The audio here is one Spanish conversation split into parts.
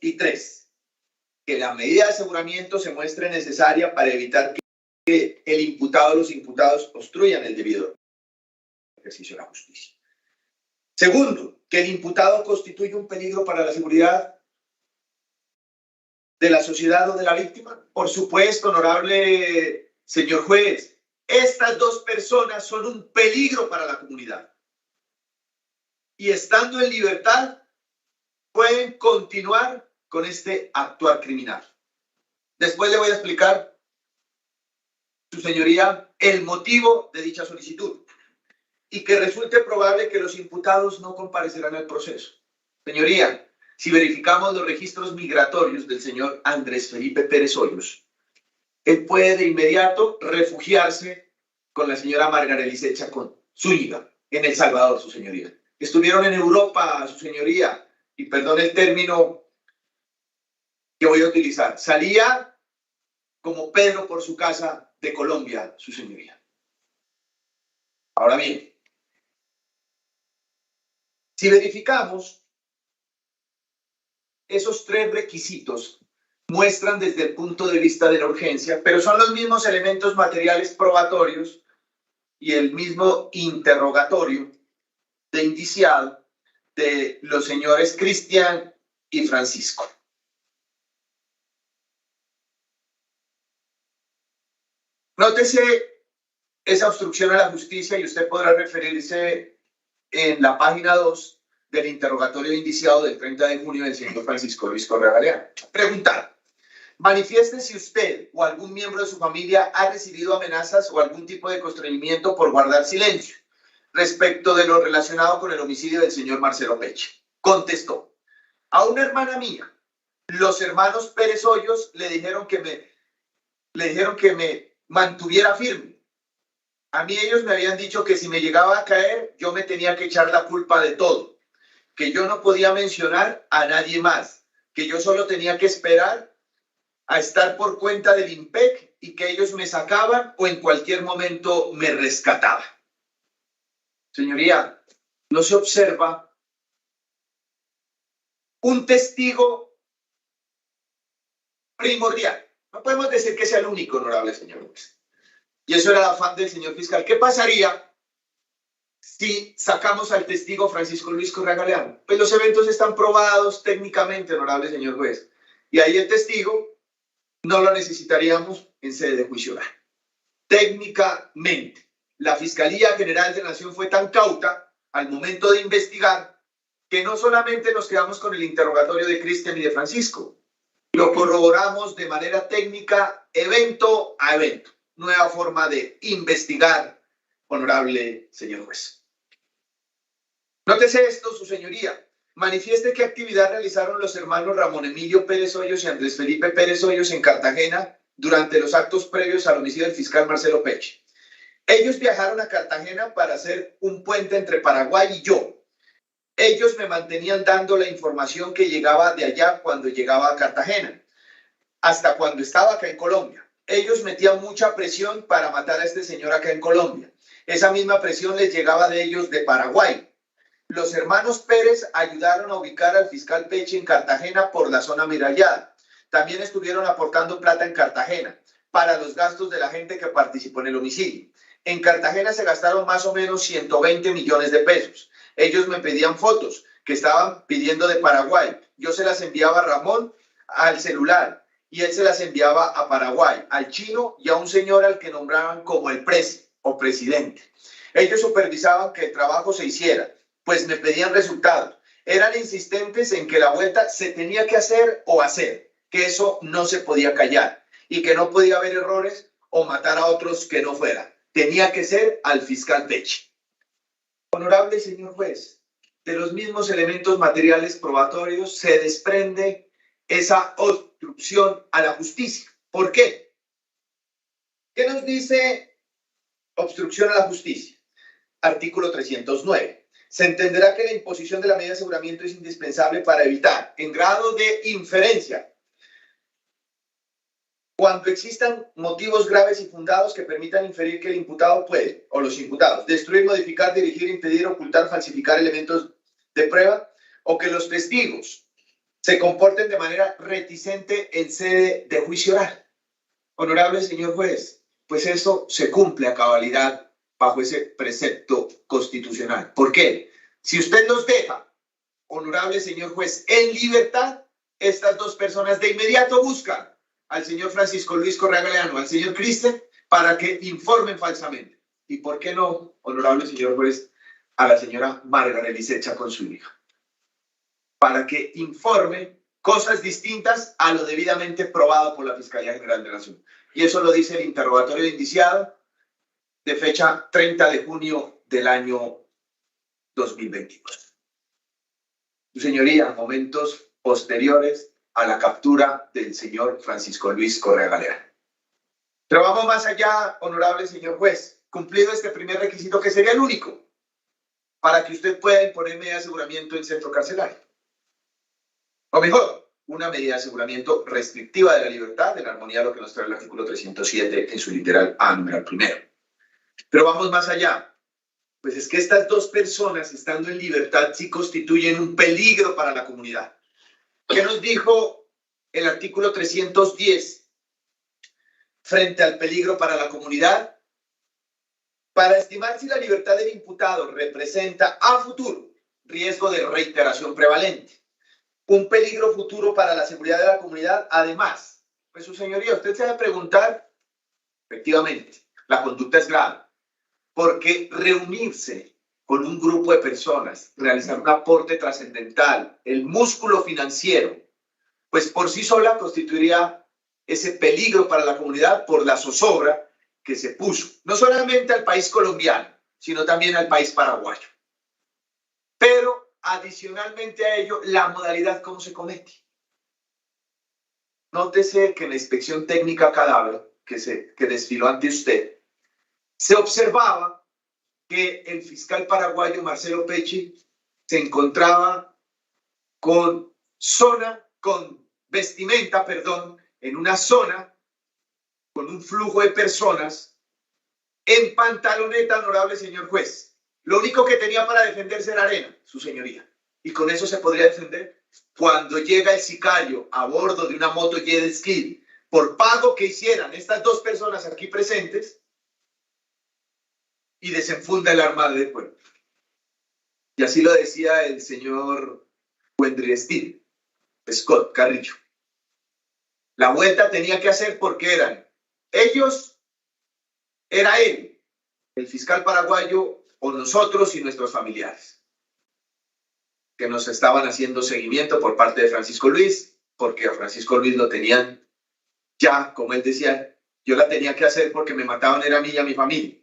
y 3, que la medida de aseguramiento se muestre necesaria para evitar que el imputado o los imputados obstruyan el debido ejercicio de la justicia. Segundo, que el imputado constituye un peligro para la seguridad de la sociedad o de la víctima. Por supuesto, honorable señor juez, estas dos personas son un peligro para la comunidad. Y estando en libertad, pueden continuar con este actuar criminal. Después le voy a explicar, su señoría, el motivo de dicha solicitud y que resulte probable que los imputados no comparecerán al proceso. Señoría, si verificamos los registros migratorios del señor Andrés Felipe Pérez Hoyos, él puede de inmediato refugiarse con la señora Margarelice Chacón Zúñiga en El Salvador, su señoría. Estuvieron en Europa, su señoría, y perdón el término que voy a utilizar, salía como Pedro por su casa de Colombia, su señoría. Ahora bien, si verificamos, esos 3 requisitos muestran desde el punto de vista de la urgencia, pero son los mismos elementos materiales probatorios y el mismo interrogatorio de indiciado de los señores Cristian y Francisco. Nótese esa obstrucción a la justicia y usted podrá referirse en la página 2 del interrogatorio de indiciado del 30 de junio del señor Francisco Luis Correa Galeano. Preguntar: manifieste si usted o algún miembro de su familia ha recibido amenazas o algún tipo de constreñimiento por guardar silencio respecto de lo relacionado con el homicidio del señor Marcelo Peche. Contestó: a una hermana mía, los hermanos Pérez Hoyos le dijeron que me mantuviera firme. A mí ellos me habían dicho que si me llegaba a caer, yo me tenía que echar la culpa de todo, que yo no podía mencionar a nadie más, que yo solo tenía que esperar a estar por cuenta del IMPEC y que ellos me sacaban o en cualquier momento me rescataban. Señoría, no se observa un testigo primordial. No podemos decir que sea el único, honorable señor juez. Y eso era el afán del señor fiscal. ¿Qué pasaría si sacamos al testigo Francisco Luis Correa Galeano? Pues los eventos están probados técnicamente, honorable señor juez. Y ahí el testigo no lo necesitaríamos en sede de juicio oral. Técnicamente, la Fiscalía General de la Nación fue tan cauta al momento de investigar que no solamente nos quedamos con el interrogatorio de Cristian y de Francisco, lo corroboramos de manera técnica, evento a evento. Nueva forma de investigar, honorable señor juez. Nótese esto, su señoría. Manifieste qué actividad realizaron los hermanos Ramón Emilio Pérez Hoyos y Andrés Felipe Pérez Hoyos en Cartagena durante los actos previos al homicidio del fiscal Marcelo Peche. Ellos viajaron a Cartagena para hacer un puente entre Paraguay y yo. Ellos me mantenían dando la información que llegaba de allá cuando llegaba a Cartagena, hasta cuando estaba acá en Colombia. Ellos metían mucha presión para matar a este señor acá en Colombia. Esa misma presión les llegaba de ellos de Paraguay. Los hermanos Pérez ayudaron a ubicar al fiscal Peche en Cartagena por la zona amurallada. También estuvieron aportando plata en Cartagena para los gastos de la gente que participó en el homicidio. En Cartagena se gastaron más o menos 120 millones de pesos. Ellos me pedían fotos que estaban pidiendo de Paraguay. Yo se las enviaba a Ramón al celular y él se las enviaba a Paraguay, al chino y a un señor al que nombraban como el presi o presidente. Ellos supervisaban que el trabajo se hiciera, pues me pedían resultados. Eran insistentes en que la vuelta se tenía que hacer o hacer, que eso no se podía callar y que no podía haber errores o matar a otros que no fueran. Tenía que ser al fiscal Peche. Honorable señor juez, de los mismos elementos materiales probatorios se desprende esa obstrucción a la justicia. ¿Por qué? ¿Qué nos dice obstrucción a la justicia? Artículo 309. Se entenderá que la imposición de la medida de aseguramiento es indispensable para evitar, en grado de inferencia, cuando existan motivos graves y fundados que permitan inferir que el imputado puede, o los imputados, destruir, modificar, dirigir, impedir, ocultar, falsificar elementos de prueba, o que los testigos se comporten de manera reticente en sede de juicio oral. Honorable señor juez, pues eso se cumple a cabalidad bajo ese precepto constitucional. ¿Por qué? Si usted nos deja, honorable señor juez, en libertad, estas dos personas de inmediato buscan al señor Francisco Luis Correa Galeano, al señor Cristian, para que informen falsamente. ¿Y por qué no, honorable señor juez, a la señora Margarely Secha con su hija? Para que informe cosas distintas a lo debidamente probado por la Fiscalía General de la Nación. Y eso lo dice el interrogatorio de indiciado de fecha 30 de junio del año 2022. Su señoría, momentos posteriores a la captura del señor Francisco Luis Correa Galeano. Pero vamos más allá, honorable señor juez, cumplido este primer requisito, que sería el único, para que usted pueda imponer medida de aseguramiento en centro carcelario. O mejor, una medida de aseguramiento restrictiva de la libertad, en armonía a lo que nos trae el artículo 307 en su literal A, numeral primero. Pero vamos más allá. Pues es que estas dos personas, estando en libertad, sí constituyen un peligro para la comunidad. ¿Qué nos dijo el artículo 310 frente al peligro para la comunidad? Para estimar si la libertad del imputado representa a futuro riesgo de reiteración prevalente, un peligro futuro para la seguridad de la comunidad, además, pues su señoría, usted se va a preguntar, efectivamente, la conducta es grave, porque reunirse con un grupo de personas, realizar un aporte trascendental, el músculo financiero, pues por sí sola constituiría ese peligro para la comunidad por la zozobra que se puso, no solamente al país colombiano, sino también al país paraguayo. Pero adicionalmente a ello, la modalidad cómo se comete. Nótese que en la inspección técnica cadáver que desfiló ante usted, se observaba que el fiscal paraguayo Marcelo Pecci se encontraba con vestimenta, en una zona con un flujo de personas en pantaloneta, honorable señor juez. Lo único que tenía para defenderse era arena, su señoría. Y con eso se podría defender. Cuando llega el sicario a bordo de una moto jet ski, por pago que hicieran estas dos personas aquí presentes, y desenfunda el arma de fuego. Y así lo decía el señor Wendriestil Scott Carrillo. La vuelta tenía que hacer porque eran ellos, era él, el fiscal paraguayo, o nosotros y nuestros familiares, que nos estaban haciendo seguimiento por parte de Francisco Luis, porque a Francisco Luis lo tenían ya, como él decía, yo la tenía que hacer porque me mataban era a mí y a mi familia.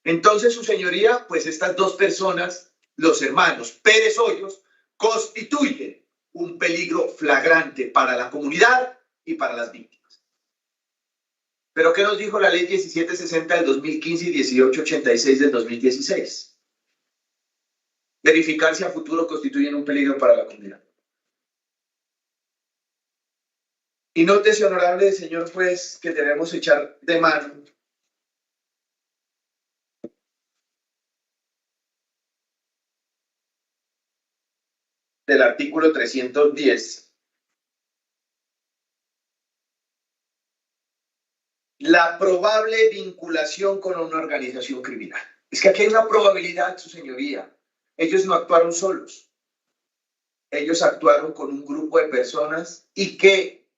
Entonces, su señoría, pues estas dos personas, los hermanos Pérez Hoyos, constituyen un peligro flagrante para la comunidad y para las víctimas. ¿Pero qué nos dijo la ley 1760 del 2015 y 1886 del 2016? Verificar si a futuro constituyen un peligro para la comunidad. Y nótese, honorable señor juez, que debemos echar de mano del artículo 310, la probable vinculación con una organización criminal. Es que aquí hay una probabilidad, su señoría. Ellos no actuaron solos. Ellos actuaron con un grupo de personas y que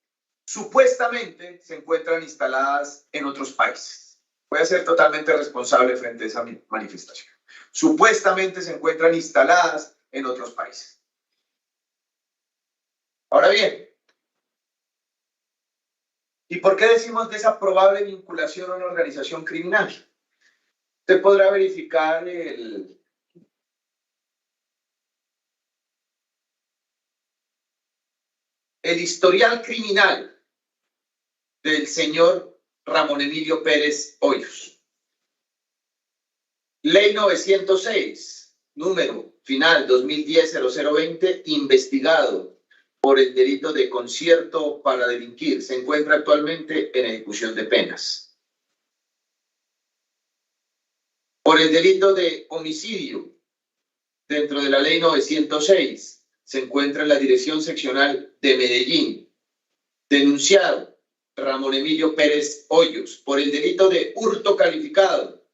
supuestamente se encuentran instaladas en otros países. Voy a ser totalmente responsable frente a esa manifestación. Supuestamente se encuentran instaladas en otros países. Ahora bien, ¿y por qué decimos de esa probable vinculación a una organización criminal? Usted podrá verificar el historial criminal del señor Ramón Emilio Pérez Hoyos. Ley 906, número final 2010-0020, investigado por el delito de concierto para delinquir. Se encuentra actualmente en ejecución de penas. Por el delito de homicidio, dentro de la ley 906, se encuentra en la Dirección Seccional de Medellín. Denunciado Ramón Emilio Pérez Hoyos por el delito de hurto calificado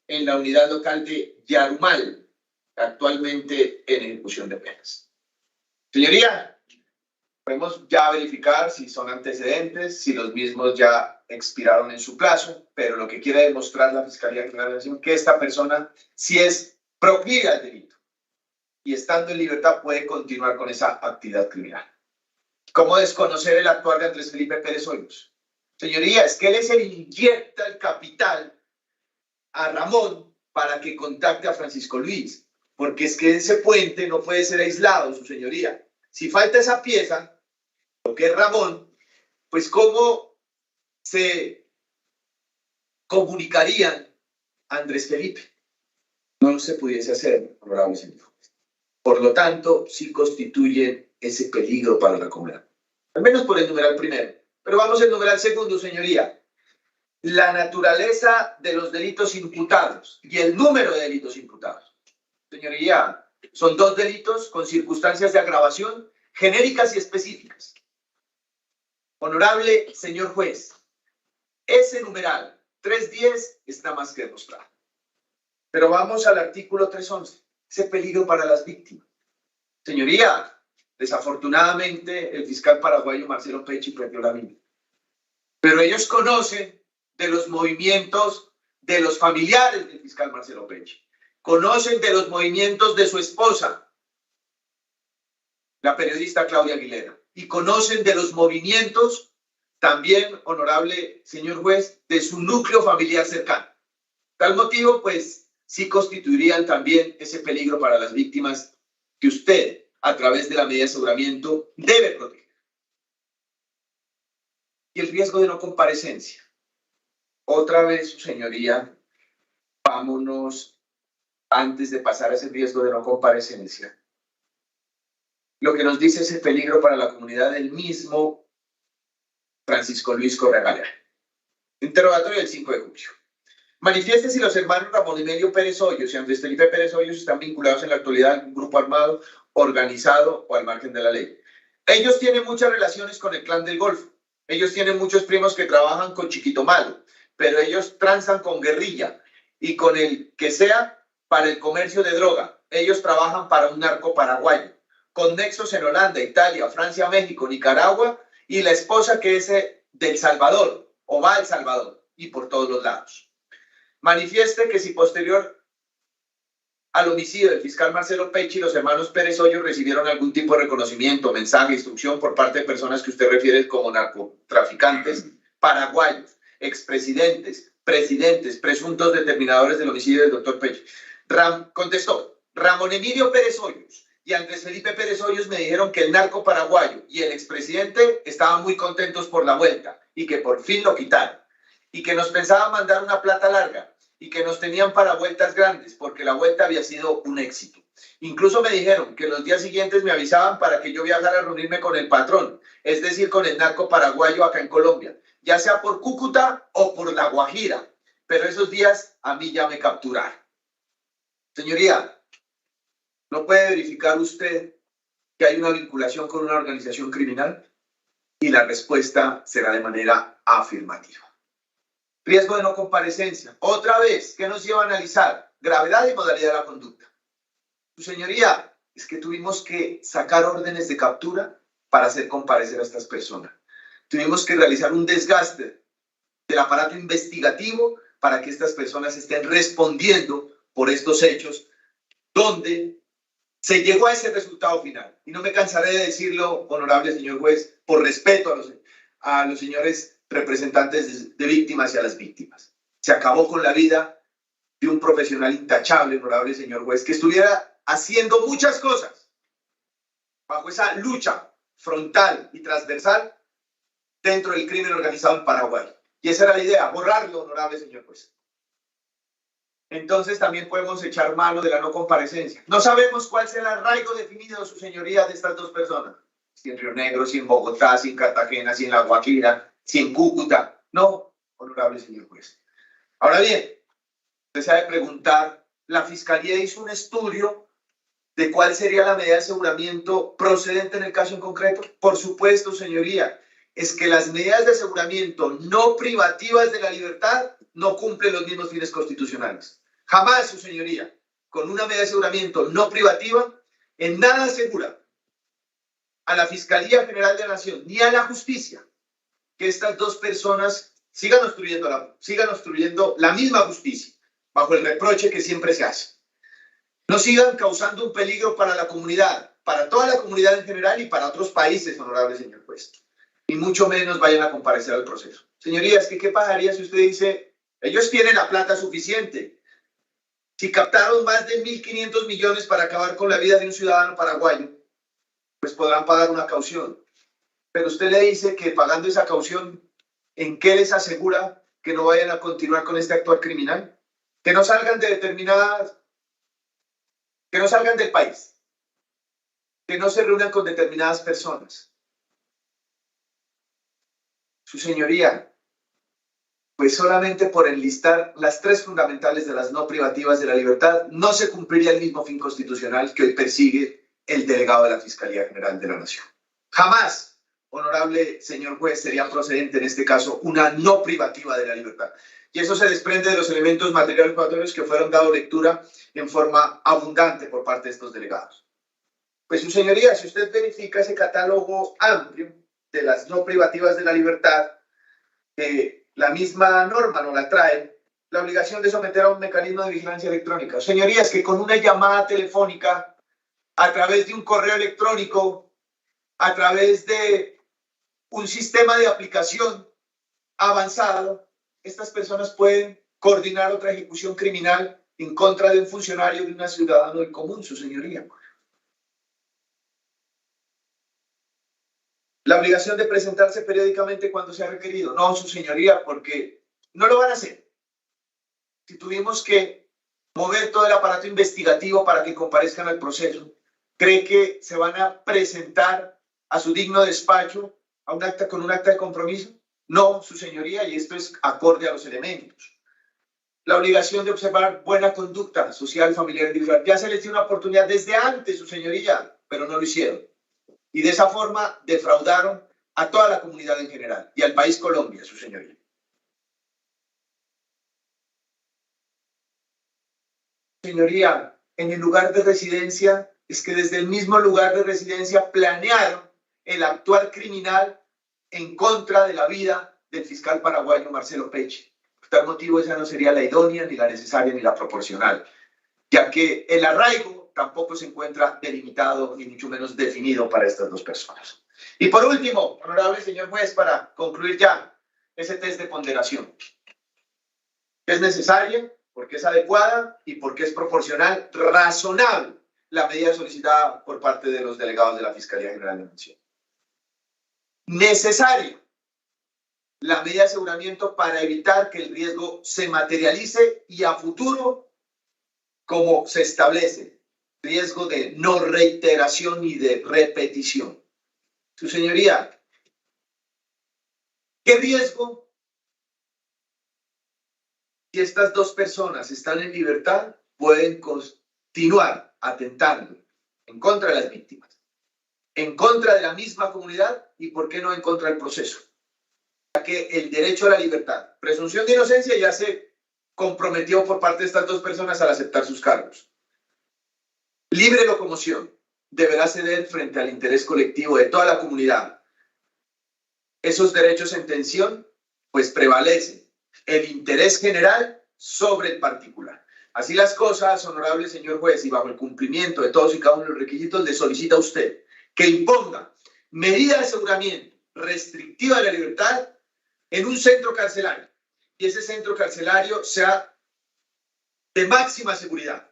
en la unidad local de Yarumal, actualmente en ejecución de penas. Señoría, podemos ya verificar si son antecedentes, si los mismos ya expiraron en su plazo, pero lo que quiere demostrar la Fiscalía General de la Nación es que esta persona sí es proclive al delito y estando en libertad puede continuar con esa actividad criminal. ¿Cómo desconocer el actuar de Andrés Felipe Pérez Hoyos? Señoría, es que él es el que inyecta el capital a Ramón para que contacte a Francisco Luis, porque es que ese puente no puede ser aislado, su señoría. Si falta esa pieza, lo que es Ramón, pues ¿cómo se comunicarían Andrés Felipe? No se pudiese hacer, honorable señor. Por lo tanto, sí constituyen ese peligro para la comunidad. Al menos por el numeral primero. Pero vamos al numeral segundo, señoría. La naturaleza de los delitos imputados y el número de delitos imputados. Señoría, son 2 delitos con circunstancias de agravación genéricas y específicas. Honorable señor juez, ese numeral 310 está más que demostrado. Pero vamos al artículo 311, ese peligro para las víctimas. Señoría, desafortunadamente el fiscal paraguayo Marcelo Pecci perdió la vida. Pero ellos conocen de los movimientos de los familiares del fiscal Marcelo Pecci. Conocen de los movimientos de su esposa, la periodista Claudia Aguilera. Y conocen de los movimientos también, honorable señor juez, de su núcleo familiar cercano. Tal motivo, pues, sí constituirían también ese peligro para las víctimas que usted, a través de la medida de aseguramiento, debe proteger. Y el riesgo de no comparecencia. Otra vez, su señoría, vámonos, antes de pasar a ese riesgo de no comparecencia, lo que nos dice ese peligro para la comunidad del mismo Francisco Luis Correa Galeano. Interrogatorio del 5 de julio. Manifieste si los hermanos Ramón Emilio Pérez Hoyos y Andrés Felipe Pérez Hoyos están vinculados en la actualidad a un grupo armado, organizado o al margen de la ley. Ellos tienen muchas relaciones con el Clan del Golfo. Ellos tienen muchos primos que trabajan con Chiquito Malo, pero ellos transan con guerrilla y con el que sea para el comercio de droga. Ellos trabajan para un narco paraguayo, con nexos en Holanda, Italia, Francia, México, Nicaragua, y la esposa que es del Salvador, o va al Salvador, y por todos los lados. Manifieste que si posterior al homicidio del fiscal Marcelo Pecci, los hermanos Pérez Hoyos recibieron algún tipo de reconocimiento, mensaje, instrucción por parte de personas que usted refiere como narcotraficantes paraguayos, expresidentes, presidentes, presuntos determinadores del homicidio del doctor Pecci. Contestó, Ramón Emilio Pérez Hoyos y Andrés Felipe Pérez Hoyos me dijeron que el narco paraguayo y el expresidente estaban muy contentos por la vuelta y que por fin lo quitaron y que nos pensaban mandar una plata larga y que nos tenían para vueltas grandes porque la vuelta había sido un éxito. Incluso me dijeron que los días siguientes me avisaban para que yo viajara a reunirme con el patrón, es decir, con el narco paraguayo acá en Colombia, ya sea por Cúcuta o por La Guajira, pero esos días a mí ya me capturaron. Señoría, ¿no puede verificar usted que hay una vinculación con una organización criminal? Y la respuesta será de manera afirmativa. Riesgo de no comparecencia. Otra vez, ¿qué nos lleva a analizar? Gravedad y modalidad de la conducta. Su señoría, es que tuvimos que sacar órdenes de captura para hacer comparecer a estas personas. Tuvimos que realizar un desgaste del aparato investigativo para que estas personas estén respondiendo por estos hechos donde se llegó a ese resultado final. Y no me cansaré de decirlo, honorable señor juez, por respeto a los señores representantes de víctimas y a las víctimas. Se acabó con la vida de un profesional intachable, honorable señor juez, que estuviera haciendo muchas cosas bajo esa lucha frontal y transversal dentro del crimen organizado en Paraguay. Y esa era la idea, borrarlo, honorable señor juez. Entonces también podemos echar mano de la no comparecencia. No sabemos cuál será el arraigo definido, su señoría, de estas dos personas. Si en Río Negro, si en Bogotá, si en Cartagena, si en La Guajira, si en Cúcuta. No, honorable señor juez. Ahora bien, usted se ha de preguntar, la Fiscalía hizo un estudio de cuál sería la medida de aseguramiento procedente en el caso en concreto? Por supuesto, señoría, es que las medidas de aseguramiento no privativas de la libertad no cumplen los mismos fines constitucionales. Jamás, su señoría, con una medida de aseguramiento no privativa, en nada asegura a la Fiscalía General de la Nación ni a la justicia que estas dos personas sigan obstruyendo la misma justicia bajo el reproche que siempre se hace. No sigan causando un peligro para la comunidad, para toda la comunidad en general y para otros países, honorable señor juez. Y mucho menos vayan a comparecer al proceso. Señorías, ¿qué pasaría si usted dice, ellos tienen la plata suficiente? Si captaron más de 1.500 millones para acabar con la vida de un ciudadano paraguayo, pues podrán pagar una caución. Pero usted le dice que pagando esa caución, ¿en qué les asegura que no vayan a continuar con este actuar criminal? Que no salgan de que no salgan del país, que no se reúnan con determinadas personas. Su señoría, pues solamente por enlistar las tres fundamentales de las no privativas de la libertad, no se cumpliría el mismo fin constitucional que hoy persigue el delegado de la Fiscalía General de la Nación. Jamás, honorable señor juez, sería procedente en este caso una no privativa de la libertad. Y eso se desprende de los elementos materiales probatorios que fueron dados lectura en forma abundante por parte de estos delegados. Pues su señoría, si usted verifica ese catálogo amplio de las no privativas de la libertad, la misma norma nos la trae, la obligación de someter a un mecanismo de vigilancia electrónica. Señorías, que con una llamada telefónica, a través de un correo electrónico, a través de un sistema de aplicación avanzado, estas personas pueden coordinar otra ejecución criminal en contra de un funcionario, de un ciudadano del común, su señoría. La obligación de presentarse periódicamente cuando sea requerido. No, su señoría, porque no lo van a hacer. Si tuvimos que mover todo el aparato investigativo para que comparezcan al proceso, ¿cree que se van a presentar a su digno despacho a un acta, con un acta de compromiso? No, su señoría, y esto es acorde a los elementos. La obligación de observar buena conducta social, familiar, individual. Ya se les dio una oportunidad desde antes, su señoría, pero no lo hicieron. Y de esa forma defraudaron a toda la comunidad en general y al país Colombia, su señoría. Señoría, en el lugar de residencia, es que desde el mismo lugar de residencia planearon el actuar criminal en contra de la vida del fiscal paraguayo Marcelo Pecci. Por tal motivo, esa no sería la idónea, ni la necesaria, ni la proporcional, ya que el arraigo tampoco se encuentra delimitado, ni mucho menos definido para estas dos personas. Y por último, honorable señor juez, para concluir ya ese test de ponderación. Es necesaria, porque es adecuada y porque es proporcional, razonable, la medida solicitada por parte de los delegados de la Fiscalía General de la Nación. Necesario la medida de aseguramiento para evitar que el riesgo se materialice y a futuro, como se establece, riesgo de no reiteración ni de repetición. Su señoría, ¿qué riesgo si estas dos personas están en libertad pueden continuar atentando en contra de las víctimas, en contra de la misma comunidad y, por qué no, en contra del proceso? Ya que el derecho a la libertad, presunción de inocencia, ya se comprometió por parte de estas dos personas al aceptar sus cargos. Libre locomoción deberá ceder frente al interés colectivo de toda la comunidad. Esos derechos en tensión, pues prevalecen el interés general sobre el particular. Así las cosas, honorable señor juez, y bajo el cumplimiento de todos y cada uno de los requisitos, le solicita a usted que imponga medida de aseguramiento restrictiva de la libertad en un centro carcelario, y ese centro carcelario sea de máxima seguridad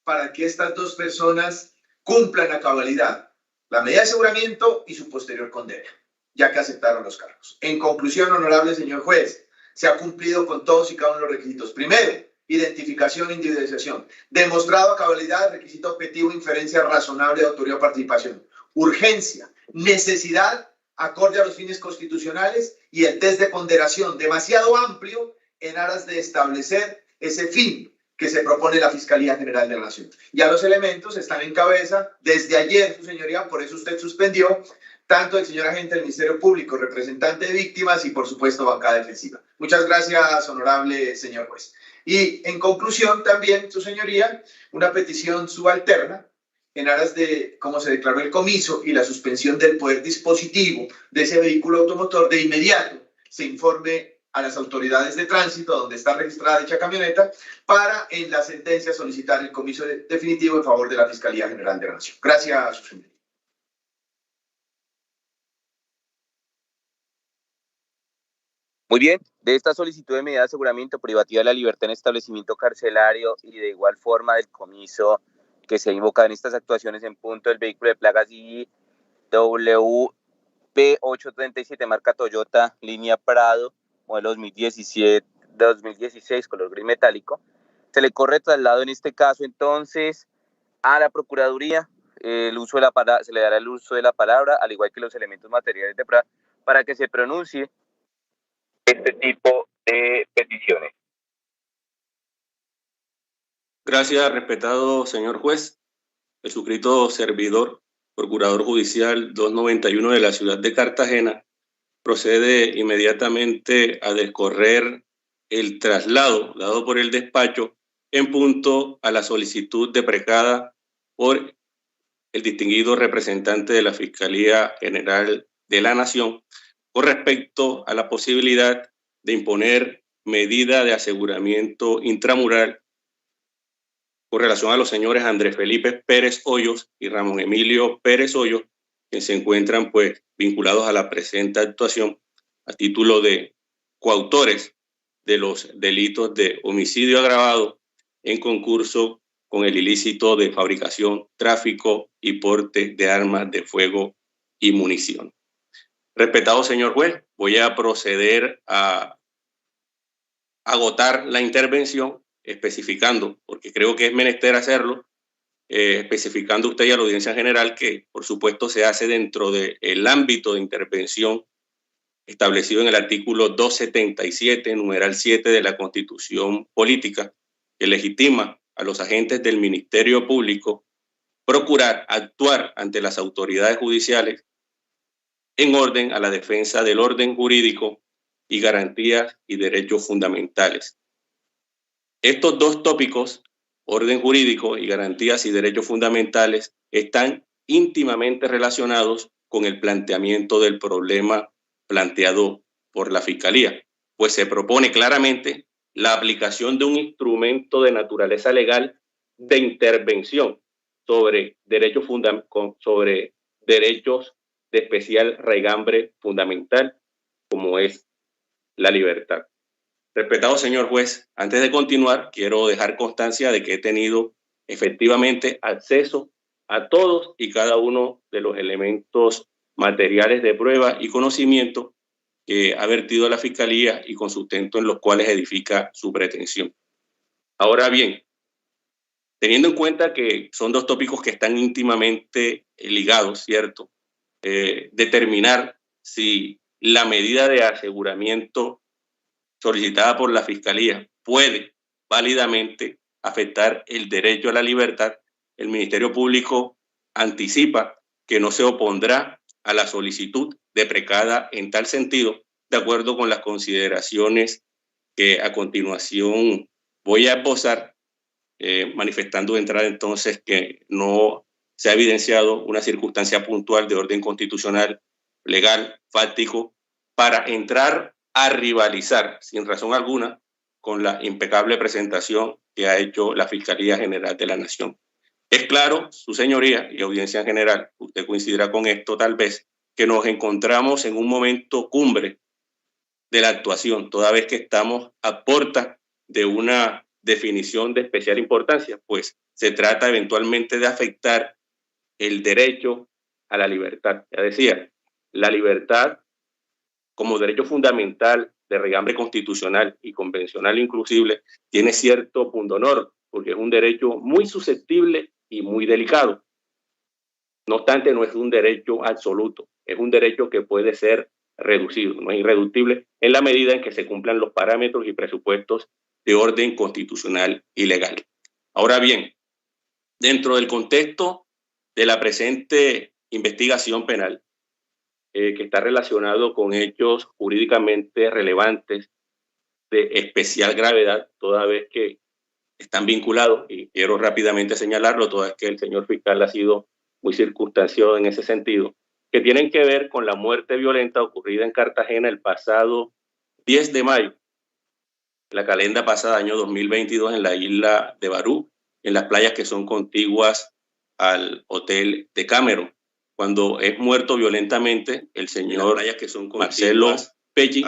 para que estas dos personas cumplan a cabalidad la medida de aseguramiento y su posterior condena, ya que aceptaron los cargos. En conclusión, honorable señor juez, se ha cumplido con todos y cada uno de los requisitos. Primero, identificación e individualización. Demostrado a cabalidad, requisito objetivo, inferencia razonable de autoría o participación. Urgencia, necesidad, acorde a los fines constitucionales, y el test de ponderación demasiado amplio en aras de establecer ese fin que se propone la Fiscalía General de la Nación. Ya los elementos están en cabeza desde ayer, su señoría, por eso usted suspendió tanto el señor agente del Ministerio Público, representante de víctimas y, por supuesto, bancada defensiva. Muchas gracias, honorable señor juez. Y, en conclusión, también, su señoría, una petición subalterna en aras de cómo se declaró el comiso y la suspensión del poder dispositivo de ese vehículo automotor, de inmediato se informe a las autoridades de tránsito donde está registrada dicha camioneta para en la sentencia solicitar el comiso definitivo en favor de la Fiscalía General de la Nación. Gracias, su señoría. Muy bien, de esta solicitud de medida de aseguramiento privativa de la libertad en establecimiento carcelario y de igual forma del comiso que se ha invocado en estas actuaciones en punto del vehículo de plagas IWP837 marca Toyota, línea Prado, modelo 2016, color gris metálico. Se le corre traslado en este caso entonces a la Procuraduría. Se le dará el uso de la palabra, al igual que los elementos materiales de prueba, para que se pronuncie este tipo de peticiones. Gracias, respetado señor juez. El suscrito servidor, procurador judicial 291 de la ciudad de Cartagena, procede inmediatamente a descorrer el traslado dado por el despacho en punto a la solicitud deprecada por el distinguido representante de la Fiscalía General de la Nación con respecto a la posibilidad de imponer medida de aseguramiento intramural con relación a los señores Andrés Felipe Pérez Hoyos y Ramón Emilio Pérez Hoyos, que se encuentran pues vinculados a la presente actuación a título de coautores de los delitos de homicidio agravado en concurso con el ilícito de fabricación, tráfico y porte de armas de fuego y munición. Respetado señor juez, voy a proceder a agotar la intervención especificando, porque creo que es menester hacerlo, especificando usted y a la audiencia general que por supuesto se hace dentro del ámbito de intervención establecido en el artículo 277, numeral 7 de la Constitución Política, que legitima a los agentes del Ministerio Público procurar actuar ante las autoridades judiciales en orden a la defensa del orden jurídico y garantías y derechos fundamentales. Estos dos tópicos, orden jurídico y garantías y derechos fundamentales, están íntimamente relacionados con el planteamiento del problema planteado por la Fiscalía, pues se propone claramente la aplicación de un instrumento de naturaleza legal de intervención sobre derechos de especial raigambre fundamental, como es la libertad. Respetado señor juez, antes de continuar, quiero dejar constancia de que he tenido efectivamente acceso a todos y cada uno de los elementos materiales de prueba y conocimiento que ha vertido la Fiscalía y con sustento en los cuales edifica su pretensión. Ahora bien, teniendo en cuenta que son dos tópicos que están íntimamente ligados, ¿cierto? Determinar si la medida de aseguramiento solicitada por la Fiscalía puede válidamente afectar el derecho a la libertad, el Ministerio Público anticipa que no se opondrá a la solicitud deprecada en tal sentido, de acuerdo con las consideraciones que a continuación voy a esbozar, manifestando de entrada entonces que no se ha evidenciado una circunstancia puntual de orden constitucional, legal, fáctico, para entrar a rivalizar sin razón alguna con la impecable presentación que ha hecho la Fiscalía General de la Nación. Es claro, su señoría y audiencia en general, usted coincidirá con esto tal vez, que nos encontramos en un momento cumbre de la actuación, toda vez que estamos a puerta de una definición de especial importancia, pues se trata eventualmente de afectar el derecho a la libertad. Ya decía, la libertad como derecho fundamental de regambre constitucional y convencional inclusive, tiene cierto pundonor, porque es un derecho muy susceptible y muy delicado. No obstante, no es un derecho absoluto, es un derecho que puede ser reducido, no es irreductible en la medida en que se cumplan los parámetros y presupuestos de orden constitucional y legal. Ahora bien, dentro del contexto de la presente investigación penal, que está relacionado con hechos jurídicamente relevantes de especial gravedad, toda vez que están vinculados, y quiero rápidamente señalarlo, toda vez que el señor fiscal ha sido muy circunstanciado en ese sentido, que tienen que ver con la muerte violenta ocurrida en Cartagena el pasado 10 de mayo, la calenda pasada, año 2022, en la isla de Barú, en las playas que son contiguas al hotel de Cameron, cuando es muerto violentamente el señor Marcelo Pelli,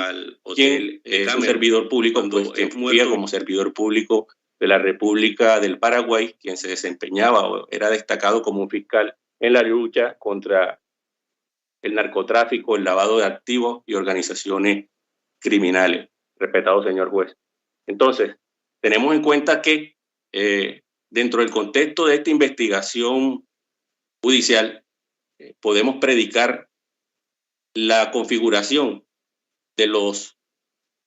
quien es un servidor público, quien fungía como servidor público de la República del Paraguay, quien se desempeñaba o era destacado como un fiscal en la lucha contra el narcotráfico, el lavado de activos y organizaciones criminales. Respetado señor juez. Entonces, tenemos en cuenta que dentro del contexto de esta investigación judicial, podemos predicar la configuración de los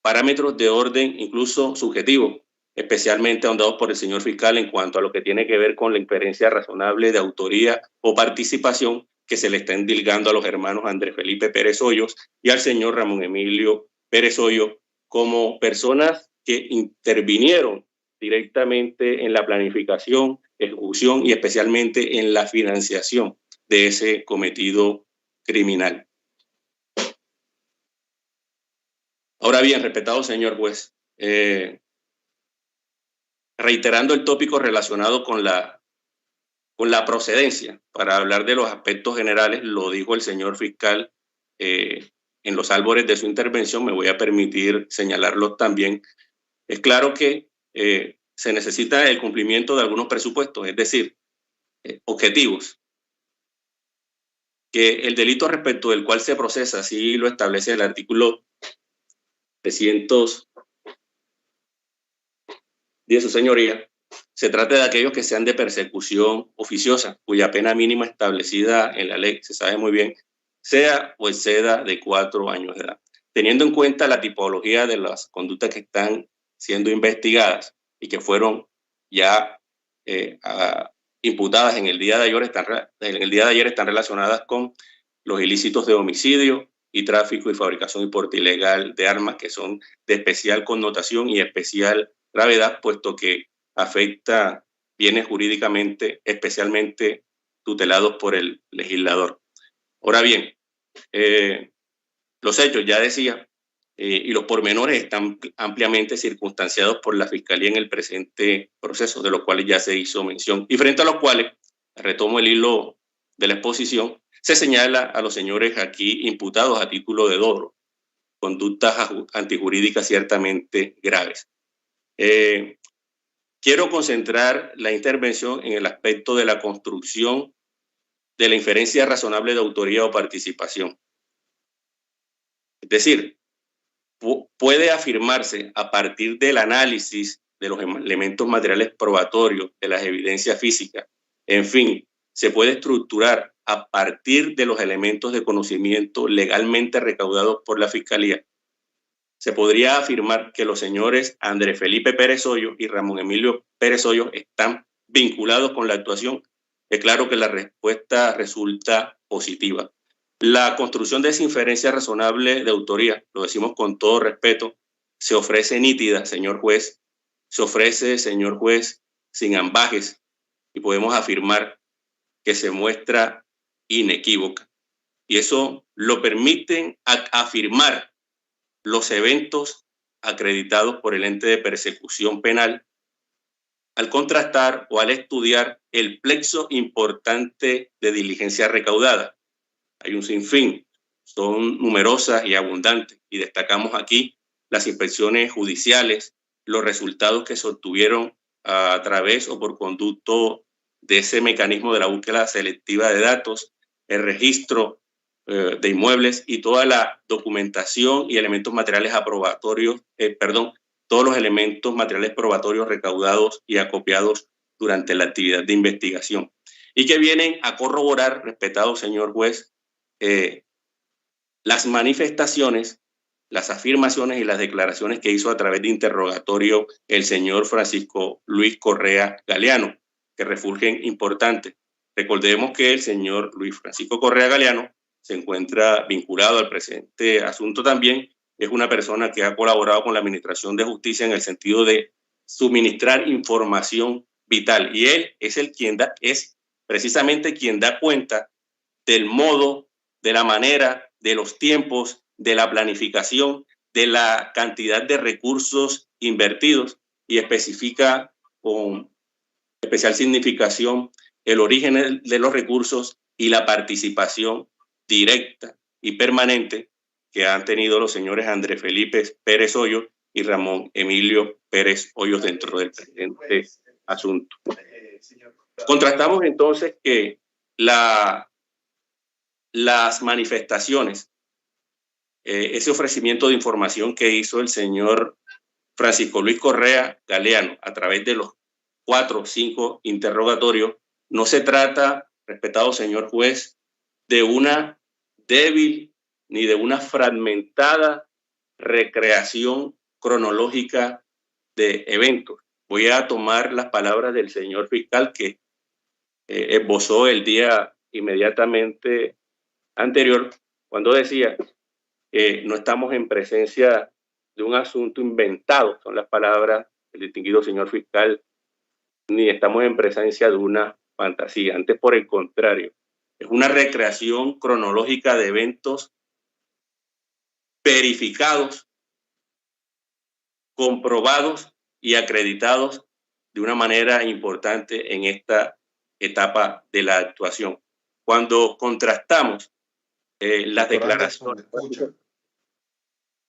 parámetros de orden, incluso subjetivo, especialmente ahondados por el señor fiscal en cuanto a lo que tiene que ver con la inferencia razonable de autoría o participación que se le está endilgando a los hermanos Andrés Felipe Pérez Hoyos y al señor Ramón Emilio Pérez Hoyos como personas que intervinieron directamente en la planificación, ejecución y especialmente en la financiación de ese cometido criminal. Ahora bien, respetado señor juez, reiterando el tópico relacionado con la procedencia, para hablar de los aspectos generales, lo dijo el señor fiscal en los albores de su intervención, me voy a permitir señalarlo también. Es claro que se necesita el cumplimiento de algunos presupuestos, es decir, objetivos, que el delito respecto del cual se procesa, así lo establece el artículo 310 de su señoría, se trata de aquellos que sean de persecución oficiosa, cuya pena mínima establecida en la ley, se sabe muy bien, sea o exceda de 4 años de edad. Teniendo en cuenta la tipología de las conductas que están siendo investigadas y que fueron ya imputadas en el día de ayer, están relacionadas con los ilícitos de homicidio y tráfico y fabricación y porte ilegal de armas, que son de especial connotación y especial gravedad, puesto que afecta bienes jurídicamente especialmente tutelados por el legislador. Ahora bien, los hechos, ya decía, y los pormenores están ampliamente circunstanciados por la Fiscalía en el presente proceso, de los cuales ya se hizo mención, y frente a los cuales, retomo el hilo de la exposición, se señala a los señores aquí imputados a título de dolo, conductas antijurídicas ciertamente graves. Quiero concentrar la intervención en el aspecto de la construcción de la inferencia razonable de autoría o participación. Es decir, puede afirmarse a partir del análisis de los elementos materiales probatorios, de las evidencias físicas, en fin, se puede estructurar a partir de los elementos de conocimiento legalmente recaudados por la Fiscalía. Se podría afirmar que los señores Andrés Felipe Pérez Hoyos y Ramón Emilio Pérez Hoyos están vinculados con la actuación. Es claro que la respuesta resulta positiva. La construcción de esa inferencia razonable de autoría, lo decimos con todo respeto, se ofrece nítida, señor juez, se ofrece, señor juez, sin ambajes, y podemos afirmar que se muestra inequívoca. Y eso lo permiten afirmar los eventos acreditados por el ente de persecución penal al contrastar o al estudiar el plexo importante de diligencia recaudada. Hay un sinfín, son numerosas y abundantes, y destacamos aquí las inspecciones judiciales, los resultados que se obtuvieron a través o por conducto de ese mecanismo de la búsqueda selectiva de datos, el registro de inmuebles y toda la documentación y elementos materiales aprobatorios, todos los elementos materiales probatorios recaudados y acopiados durante la actividad de investigación y que vienen a corroborar, respetado señor juez, las manifestaciones las afirmaciones y las declaraciones que hizo a través de interrogatorio el señor Francisco Luis Correa Galeano, que refulgen importantes. Recordemos que el señor Luis Francisco Correa Galeano se encuentra vinculado al presente asunto también. Es una persona que ha colaborado con la Administración de Justicia en el sentido de suministrar información vital. Y él es precisamente quien da cuenta del modo, de la manera, de los tiempos, de la planificación, de la cantidad de recursos invertidos y especifica con especial significación el origen de los recursos y la participación directa y permanente que han tenido los señores Andrés Felipe Pérez Hoyos y Ramón Emilio Pérez Hoyos dentro del presente asunto. Contrastamos entonces que las manifestaciones, ese ofrecimiento de información que hizo el señor Francisco Luis Correa Galeano a través de los 4 o 5 interrogatorios, no se trata, respetado señor juez, de una débil ni de una fragmentada recreación cronológica de eventos. Voy a tomar las palabras del señor fiscal que esbozó el día inmediatamente anterior cuando decía que no estamos en presencia de un asunto inventado, son las palabras del distinguido señor fiscal, ni estamos en presencia de una fantasía, antes por el contrario, es una recreación cronológica de eventos verificados, comprobados y acreditados de una manera importante en esta etapa de la actuación. Cuando contrastamos las declaraciones...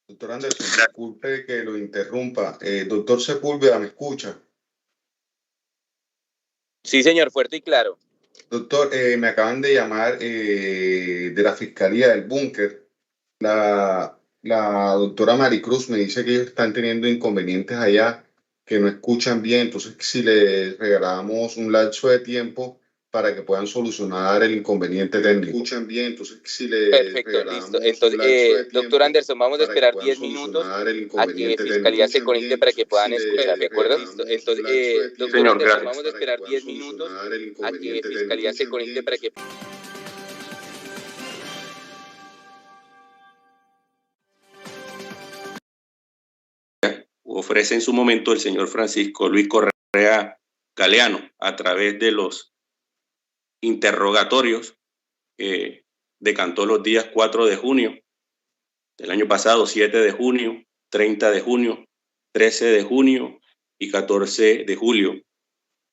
Doctor Anderson, disculpe que lo interrumpa. Doctor Sepúlveda, ¿me escucha? Sí, señor, fuerte y claro. Doctor, me acaban de llamar de la Fiscalía del Búnker. La doctora Maricruz me dice que ellos están teniendo inconvenientes allá, que no escuchan bien. Entonces, si les regalamos un lapso de tiempo para que puedan solucionar el inconveniente técnico. Escuchan bien, entonces si le perfecto, listo. Entonces, doctor Anderson, vamos a esperar 10 minutos a que Fiscalía se conecte para que puedan escuchar, ¿de acuerdo? Entonces, doctor Señor, Anderson, gracias. vamos a esperar 10 minutos a que Fiscalía se conecte para que... Ofrece en su momento el señor Francisco Luis Correa Galeano a través de los interrogatorios que decantó los días 4 de junio del año pasado, 7 de junio, 30 de junio, 13 de junio y 14 de julio,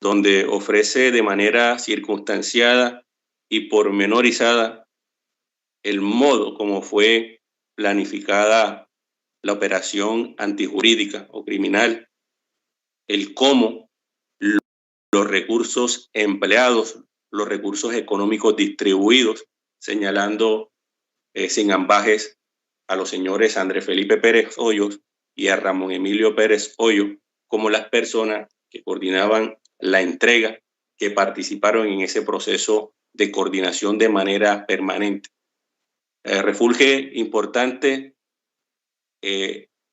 donde ofrece de manera circunstanciada y pormenorizada el modo como fue planificada la operación antijurídica o criminal, el cómo los recursos empleados, los recursos económicos distribuidos, señalando sin ambajes a los señores Andrés Felipe Pérez Hoyos y a Ramón Emilio Pérez Hoyos como las personas que coordinaban la entrega, que participaron en ese proceso de coordinación de manera permanente. Refulge importante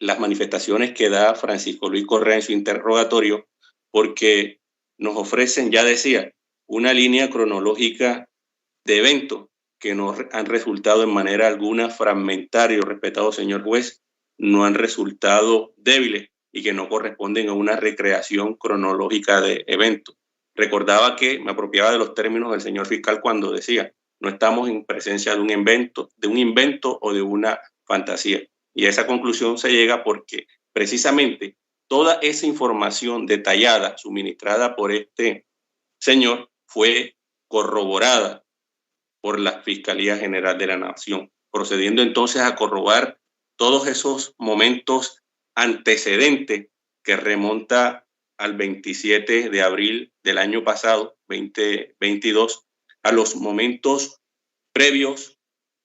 las manifestaciones que da Francisco Luis Correa en su interrogatorio, porque nos ofrecen, ya decía, una línea cronológica de eventos que no han resultado en manera alguna fragmentarios, respetado señor juez, no han resultado débiles y que no corresponden a una recreación cronológica de eventos. Recordaba que me apropiaba de los términos del señor fiscal cuando decía, no estamos en presencia de un invento o de una fantasía. Y a esa conclusión se llega porque precisamente toda esa información detallada suministrada por este señor fue corroborada por la Fiscalía General de la Nación, procediendo entonces a corroborar todos esos momentos antecedentes que remonta al 27 de abril del año pasado, 2022, a los momentos previos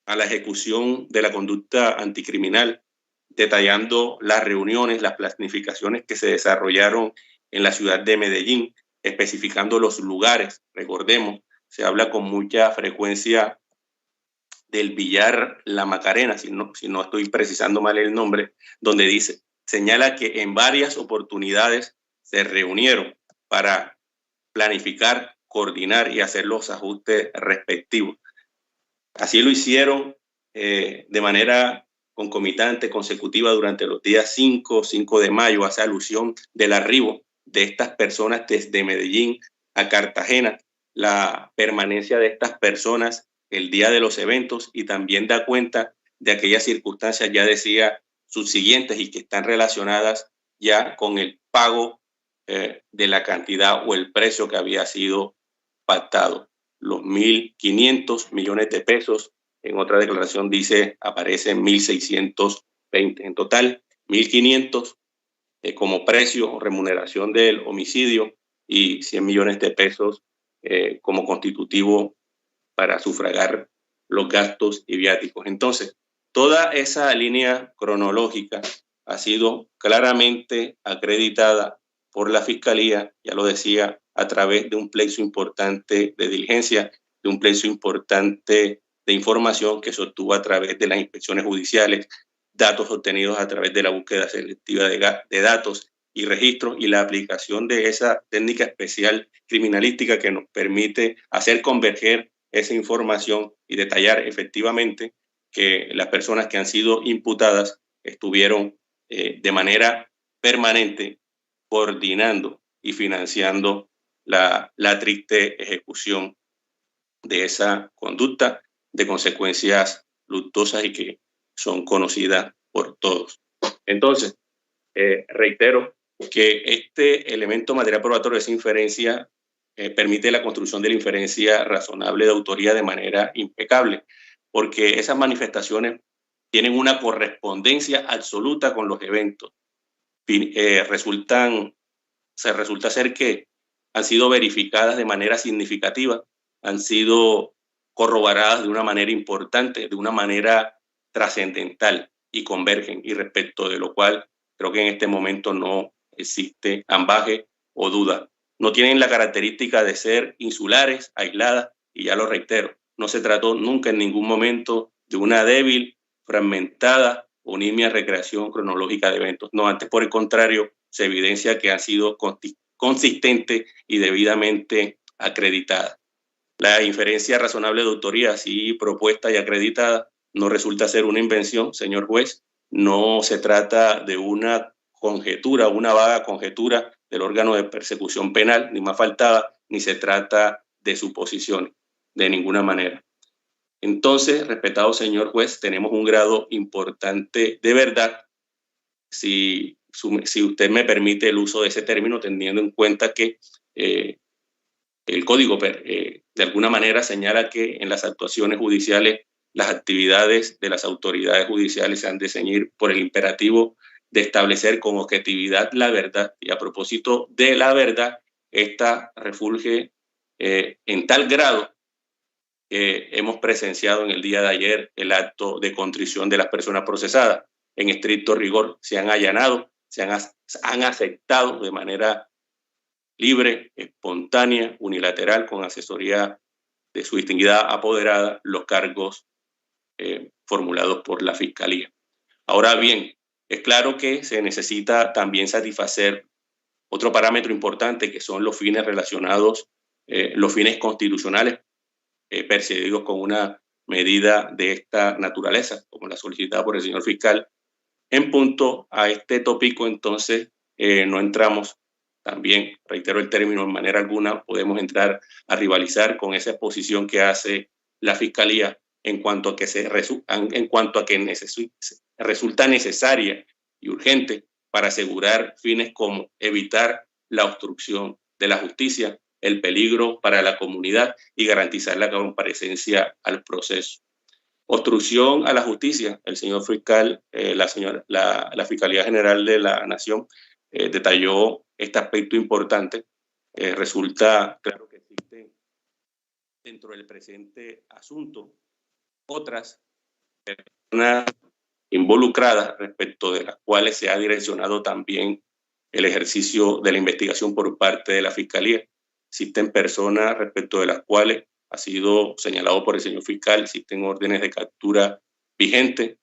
a la ejecución de la conducta anticriminal, detallando las reuniones, las planificaciones que se desarrollaron en la ciudad de Medellín, especificando los lugares. Recordemos, se habla con mucha frecuencia del Villar La Macarena, si no estoy precisando mal el nombre, donde señala que en varias oportunidades se reunieron para planificar, coordinar y hacer los ajustes respectivos. Así lo hicieron de manera concomitante, consecutiva, durante los días 5 de mayo, hace alusión del arribo de estas personas desde Medellín a Cartagena, la permanencia de estas personas el día de los eventos, y también da cuenta de aquellas circunstancias, ya decía, subsiguientes y que están relacionadas ya con el pago de la cantidad o el precio que había sido pactado, los 1.500 millones de pesos. En otra declaración aparecen 1.620. En total, 1.500 como precio o remuneración del homicidio y 100 millones de pesos como constitutivo para sufragar los gastos y viáticos. Entonces, toda esa línea cronológica ha sido claramente acreditada por la Fiscalía, ya lo decía, a través de un plexo importante de diligencia, de un plexo importante de información que se obtuvo a través de las inspecciones judiciales, datos obtenidos a través de la búsqueda selectiva de datos y registros, y la aplicación de esa técnica especial criminalística que nos permite hacer converger esa información y detallar efectivamente que las personas que han sido imputadas estuvieron de manera permanente coordinando y financiando la triste ejecución de esa conducta, de consecuencias luctuosas y que son conocidas por todos. Entonces, reitero que este elemento material probatorio de esa inferencia permite la construcción de la inferencia razonable de autoría de manera impecable, porque esas manifestaciones tienen una correspondencia absoluta con los eventos. Resulta ser que han sido verificadas de manera significativa, han sido corroboradas de una manera importante, de una manera trascendental, y convergen, y respecto de lo cual creo que en este momento no existe ambaje o duda. No tienen la característica de ser insulares, aisladas, y ya lo reitero, no se trató nunca en ningún momento de una débil, fragmentada o nimia recreación cronológica de eventos. No, antes, por el contrario, se evidencia que han sido consistentes y debidamente acreditadas. La inferencia razonable de autoría, así propuesta y acreditada, no resulta ser una invención, señor juez. No se trata de una conjetura, una vaga conjetura del órgano de persecución penal, ni más faltaba, ni se trata de suposiciones, de ninguna manera. Entonces, respetado señor juez, tenemos un grado importante de verdad, si usted me permite el uso de ese término, teniendo en cuenta que el código de alguna manera señala que en las actuaciones judiciales las actividades de las autoridades judiciales se han de ceñir por el imperativo de establecer con objetividad la verdad. Y a propósito de la verdad, esta refulge en tal grado que hemos presenciado en el día de ayer el acto de contrición de las personas procesadas. En estricto rigor se han allanado, han aceptado de manera libre, espontánea, unilateral, con asesoría de su distinguida apoderada, los cargos formulados por la Fiscalía. Ahora bien, es claro que se necesita también satisfacer otro parámetro importante, que son los fines relacionados, los fines constitucionales perseguidos con una medida de esta naturaleza, como la solicitada por el señor fiscal. En punto a este tópico, entonces, no entramos, también reitero el término, en manera alguna podemos entrar a rivalizar con esa exposición que hace la Fiscalía en cuanto a que resulta necesaria y urgente para asegurar fines como evitar la obstrucción de la justicia, el peligro para la comunidad y garantizar la comparecencia al proceso. Obstrucción a la justicia. El señor fiscal, la Fiscalía General de la Nación detalló este aspecto importante. Resulta claro que existen dentro del presente asunto otras personas involucradas respecto de las cuales se ha direccionado también el ejercicio de la investigación por parte de la Fiscalía. Existen personas respecto de las cuales ha sido señalado por el señor fiscal, existen órdenes de captura vigentes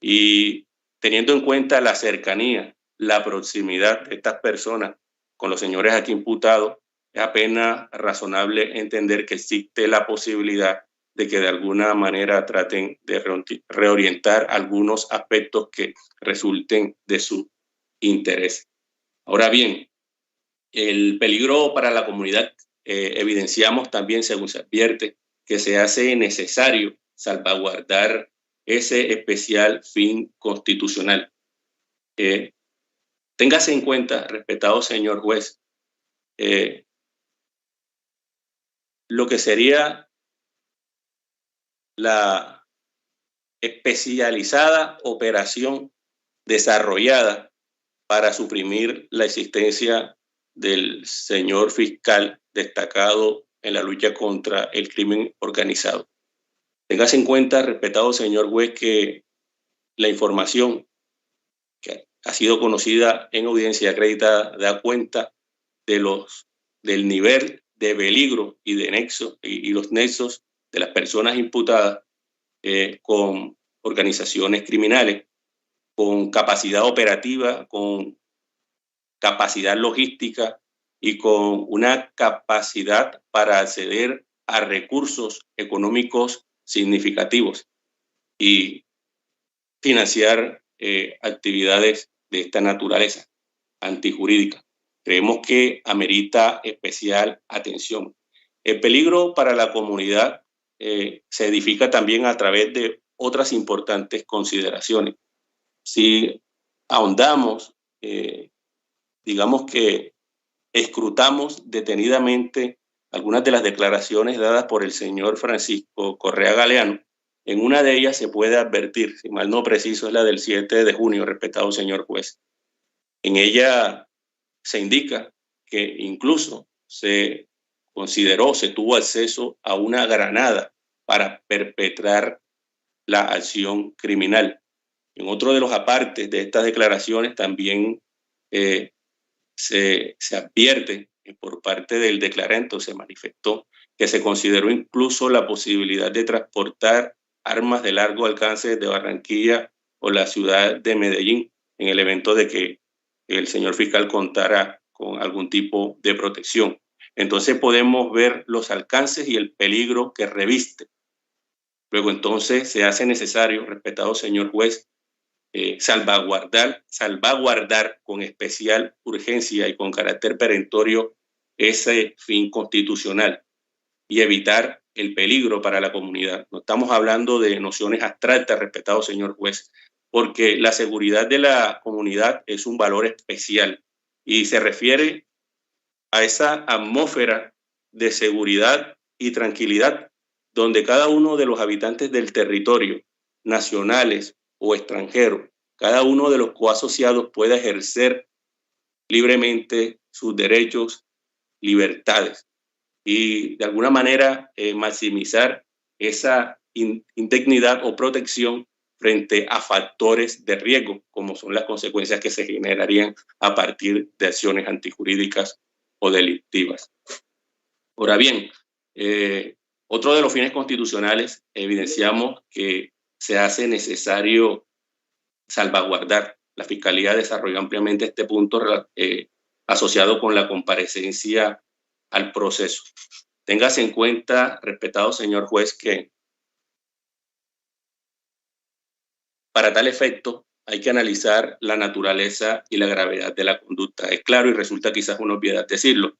y teniendo en cuenta la cercanía, la proximidad de estas personas con los señores aquí imputados, es apenas razonable entender que existe la posibilidad de que de alguna manera traten de reorientar algunos aspectos que resulten de su interés. Ahora bien, el peligro para la comunidad, evidenciamos también, según se advierte, que se hace necesario salvaguardar ese especial fin constitucional. Téngase en cuenta, respetado señor juez, lo que sería la especializada operación desarrollada para suprimir la existencia del señor fiscal destacado en la lucha contra el crimen organizado. Téngase en cuenta, respetado señor juez, que la información que ha sido conocida en audiencia acreditada da cuenta del nivel de peligro y de nexo y los nexos de las personas imputadas con organizaciones criminales, con capacidad operativa, con capacidad logística y con una capacidad para acceder a recursos económicos significativos y financiar actividades de esta naturaleza antijurídica. Creemos que amerita especial atención. El peligro para la comunidad se edifica también a través de otras importantes consideraciones. Si ahondamos, digamos que escrutamos detenidamente algunas de las declaraciones dadas por el señor Francisco Correa Galeano, en una de ellas se puede advertir, si mal no preciso, es la del 7 de junio, respetado señor juez. En ella se indica que incluso se tuvo acceso a una granada para perpetrar la acción criminal. En otro de los apartes de estas declaraciones también se advierte por parte del declarante, o se manifestó, que se consideró incluso la posibilidad de transportar armas de largo alcance desde Barranquilla o la ciudad de Medellín en el evento de que el señor fiscal contara con algún tipo de protección. Entonces podemos ver los alcances y el peligro que reviste. Luego entonces se hace necesario, respetado señor juez, salvaguardar con especial urgencia y con carácter perentorio ese fin constitucional y evitar el peligro para la comunidad. No estamos hablando de nociones abstractas, respetado señor juez, porque la seguridad de la comunidad es un valor especial y se refiere a esa atmósfera de seguridad y tranquilidad donde cada uno de los habitantes del territorio, nacionales o extranjeros, cada uno de los coasociados pueda ejercer libremente sus derechos, libertades y de alguna manera maximizar esa indignidad o protección frente a factores de riesgo, como son las consecuencias que se generarían a partir de acciones antijurídicas o delictivas. Ahora bien, otro de los fines constitucionales, evidenciamos que se hace necesario salvaguardar. La Fiscalía desarrolló ampliamente este punto asociado con la comparecencia al proceso. Téngase en cuenta, respetado señor juez, que para tal efecto hay que analizar la naturaleza y la gravedad de la conducta. Es claro y resulta quizás una obviedad decirlo.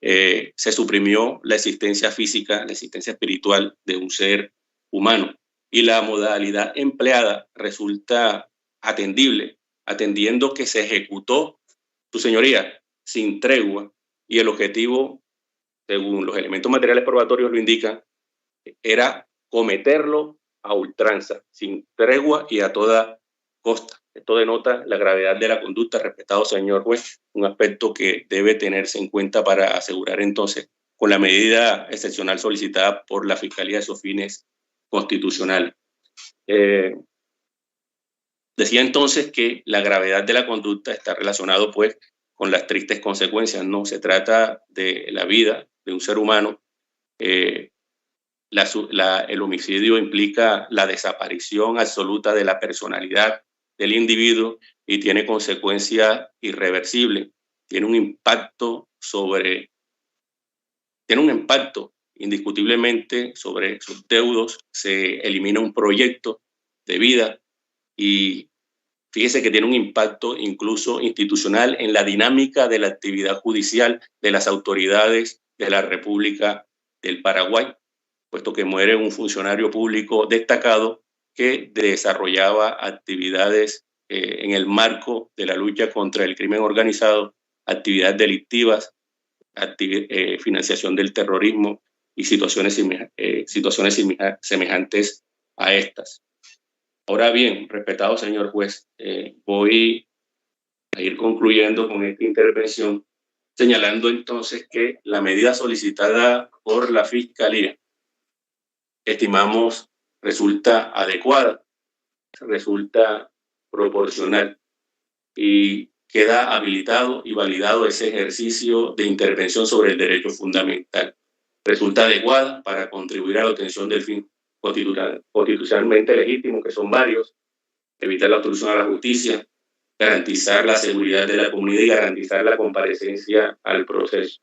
Se suprimió la existencia física, la existencia espiritual de un ser humano y la modalidad empleada resulta atendible, atendiendo que se ejecutó, su señoría, sin tregua y el objetivo, según los elementos materiales probatorios lo indican, era cometerlo a ultranza, sin tregua y a toda costa. Esto denota la gravedad de la conducta, respetado señor juez, un aspecto que debe tenerse en cuenta para asegurar entonces, con la medida excepcional solicitada por la Fiscalía, esos fines constitucionales. Decía entonces que la gravedad de la conducta está relacionado pues con las tristes consecuencias. No se trata de la vida de un ser humano el homicidio implica la desaparición absoluta de la personalidad del individuo y tiene consecuencias irreversibles. Tiene un impacto indiscutiblemente sobre sus deudos, se elimina un proyecto de vida y fíjese que tiene un impacto incluso institucional en la dinámica de la actividad judicial de las autoridades de la República del Paraguay, puesto que muere un funcionario público destacado que desarrollaba actividades en el marco de la lucha contra el crimen organizado, actividades delictivas, financiación del terrorismo y situaciones semejantes a estas. Ahora bien, respetado señor juez, voy a ir concluyendo con esta intervención, señalando entonces que la medida solicitada por la Fiscalía estimamos resulta adecuada, resulta proporcional y queda habilitado y validado ese ejercicio de intervención sobre el derecho fundamental. Resulta adecuada para contribuir a la obtención del fin constitucionalmente legítimo, que son varios: evitar la obstrucción a la justicia, garantizar la seguridad de la comunidad y garantizar la comparecencia al proceso.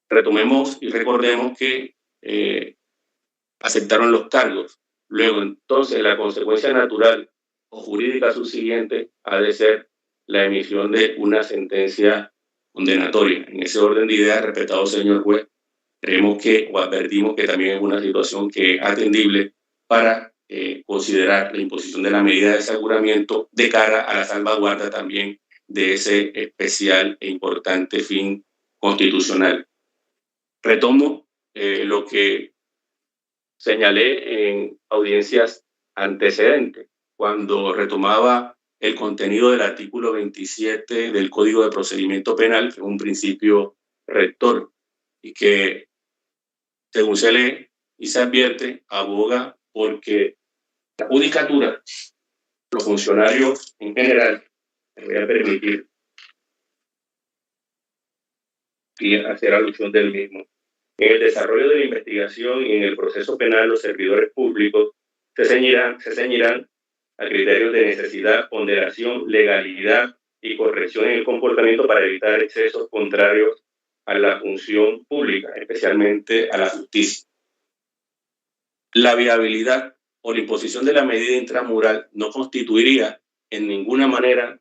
Retomemos y recordemos que aceptaron los cargos. Luego, entonces, la consecuencia natural o jurídica subsiguiente ha de ser la emisión de una sentencia condenatoria. En ese orden de ideas, respetado señor juez, creemos que o advertimos que también es una situación que es atendible para considerar la imposición de la medida de aseguramiento de cara a la salvaguarda también de ese especial e importante fin constitucional. Retomo lo que señalé en audiencias antecedentes, cuando retomaba el contenido del artículo 27 del Código de Procedimiento Penal, que es un principio rector y que, según se lee y se advierte, aboga porque la judicatura, los funcionarios en general, les voy a permitir hacer alusión del mismo. En el desarrollo de la investigación y en el proceso penal, los servidores públicos se ceñirán a criterios de necesidad, ponderación, legalidad y corrección en el comportamiento para evitar excesos contrarios a la función pública, especialmente a la justicia. La viabilidad o la imposición de la medida intramural no constituiría en ninguna manera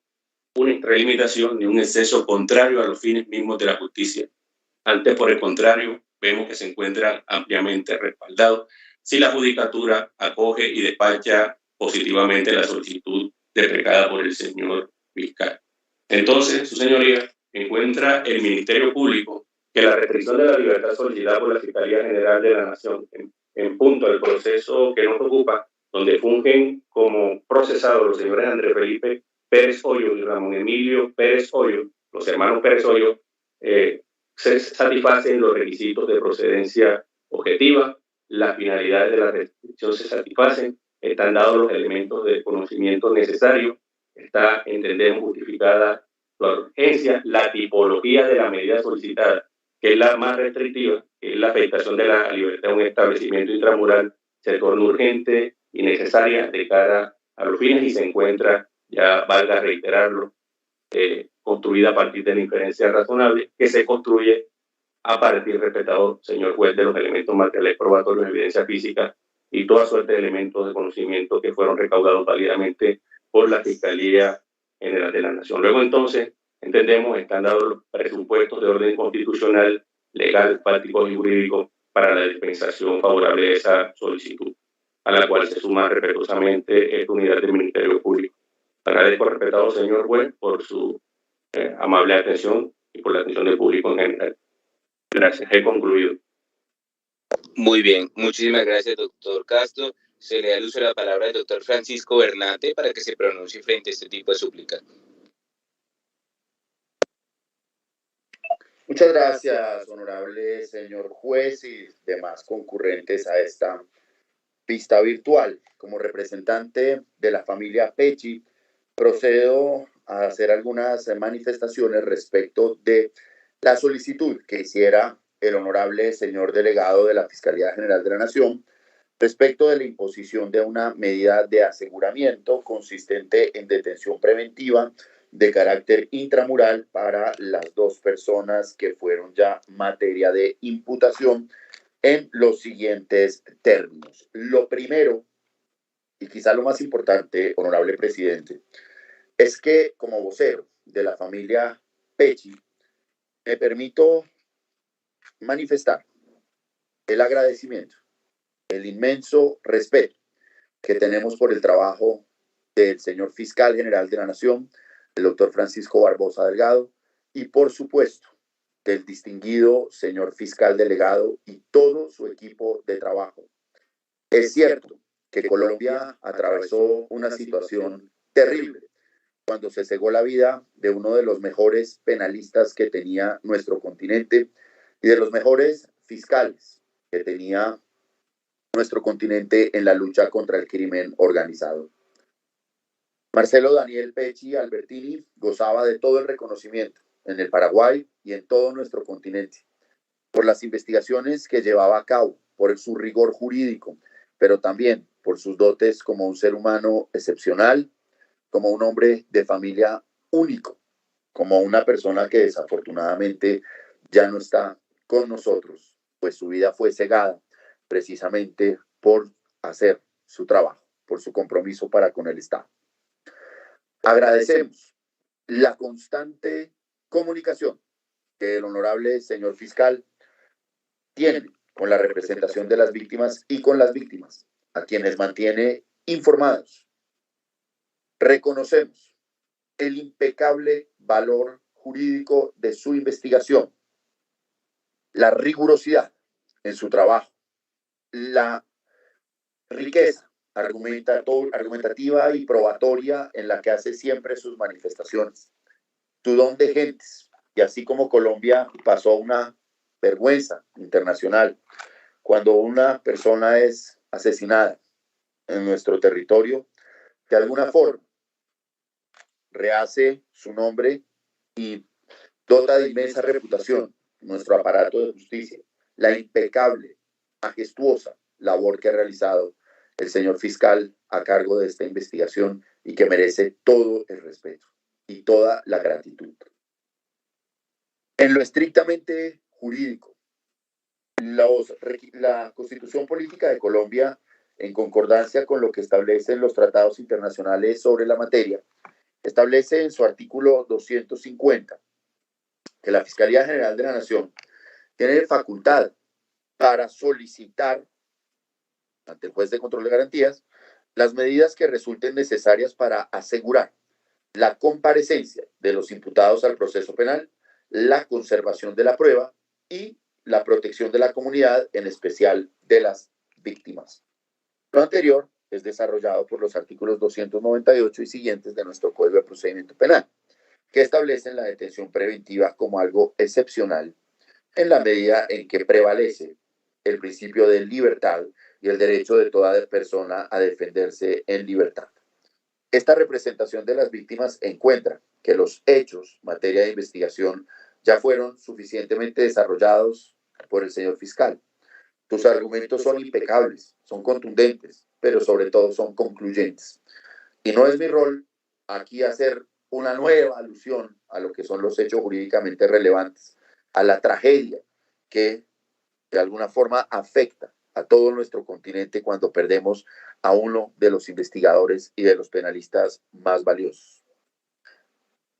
una extralimitación ni un exceso contrario a los fines mismos de la justicia. Antes, por el contrario, vemos que se encuentran ampliamente respaldados si la judicatura acoge y despacha positivamente la solicitud desplegada por el señor fiscal. Entonces, su señoría, encuentra el Ministerio Público que la restricción de la libertad solicitada por la Fiscalía General de la Nación en punto al proceso que nos ocupa, donde fungen como procesados los señores Andrés Felipe Pérez Hoyo y Ramón Emilio Pérez Hoyo, los hermanos Pérez Hoyo, se satisfacen los requisitos de procedencia objetiva, las finalidades de la restricción se satisfacen, están dados los elementos de conocimiento necesarios, está, entendemos, justificada la urgencia, la tipología de la medida solicitada, que es la más restrictiva, que es la afectación de la libertad de un establecimiento intramural, se torna urgente y necesaria de cara a los fines y se encuentra, ya valga reiterarlo, construida a partir de la inferencia razonable, que se construye a partir, respetado señor juez, de los elementos materiales probatorios, evidencia física y toda suerte de elementos de conocimiento que fueron recaudados válidamente por la Fiscalía General de la Nación. Luego, entonces, entendemos, están dados los presupuestos de orden constitucional, legal, práctico y jurídico para la dispensación favorable de esa solicitud, a la cual se suma respetuosamente esta unidad del Ministerio Público. Agradezco, respetado señor juez, por su amable atención y por la atención del público en general. Gracias, he concluido. Muy bien, muchísimas gracias, doctor Castro. Se le da el uso de la palabra al doctor Francisco Bernate para que se pronuncie frente a este tipo de súplica. Muchas gracias, honorable señor juez y demás concurrentes a esta vista virtual. Como representante de la familia Pecci, procedo a hacer algunas manifestaciones respecto de la solicitud que hiciera el honorable señor delegado de la Fiscalía General de la Nación respecto de la imposición de una medida de aseguramiento consistente en detención preventiva de carácter intramural para las dos personas que fueron ya materia de imputación en los siguientes términos. Lo primero, y quizá lo más importante, honorable presidente, es que como vocero de la familia Pecci, me permito manifestar el agradecimiento, el inmenso respeto que tenemos por el trabajo del señor fiscal general de la Nación, el doctor Francisco Barbosa Delgado, y por supuesto del distinguido señor fiscal delegado y todo su equipo de trabajo. Es cierto que Colombia atravesó una situación terrible cuando se cegó la vida de uno de los mejores penalistas que tenía nuestro continente y de los mejores fiscales que tenía nuestro continente en la lucha contra el crimen organizado. Marcelo Daniel Pecci Albertini gozaba de todo el reconocimiento en el Paraguay y en todo nuestro continente por las investigaciones que llevaba a cabo, por su rigor jurídico, pero también por sus dotes como un ser humano excepcional, como un hombre de familia único, como una persona que desafortunadamente ya no está con nosotros, pues su vida fue cegada precisamente por hacer su trabajo, por su compromiso para con el Estado. Agradecemos la constante comunicación que el honorable señor fiscal tiene con la representación de las víctimas y con las víctimas, a quienes mantiene informados. Reconocemos el impecable valor jurídico de su investigación, la rigurosidad en su trabajo, la riqueza argumentativa y probatoria en la que hace siempre sus manifestaciones, su don de gentes, y así como Colombia pasó una vergüenza internacional cuando una persona es asesinada en nuestro territorio, de alguna forma rehace su nombre y dota de inmensa reputación nuestro aparato de justicia, la impecable, majestuosa labor que ha realizado el señor fiscal a cargo de esta investigación y que merece todo el respeto y toda la gratitud. En lo estrictamente jurídico, la Constitución Política de Colombia, en concordancia con lo que establecen los tratados internacionales sobre la materia, establece en su artículo 250 que la Fiscalía General de la Nación tiene facultad para solicitar ante el juez de control de garantías las medidas que resulten necesarias para asegurar la comparecencia de los imputados al proceso penal, la conservación de la prueba y la protección de la comunidad, en especial de las víctimas. Lo anterior es desarrollado por los artículos 298 y siguientes de nuestro Código de Procedimiento Penal, que establecen la detención preventiva como algo excepcional en la medida en que prevalece el principio de libertad y el derecho de toda persona a defenderse en libertad. Esta representación de las víctimas encuentra que los hechos, materia de investigación, ya fueron suficientemente desarrollados por el señor fiscal. Tus argumentos son impecables, son contundentes, pero sobre todo son concluyentes. Y no es mi rol aquí hacer una nueva alusión a lo que son los hechos jurídicamente relevantes, a la tragedia que de alguna forma afecta a todo nuestro continente cuando perdemos a uno de los investigadores y de los penalistas más valiosos.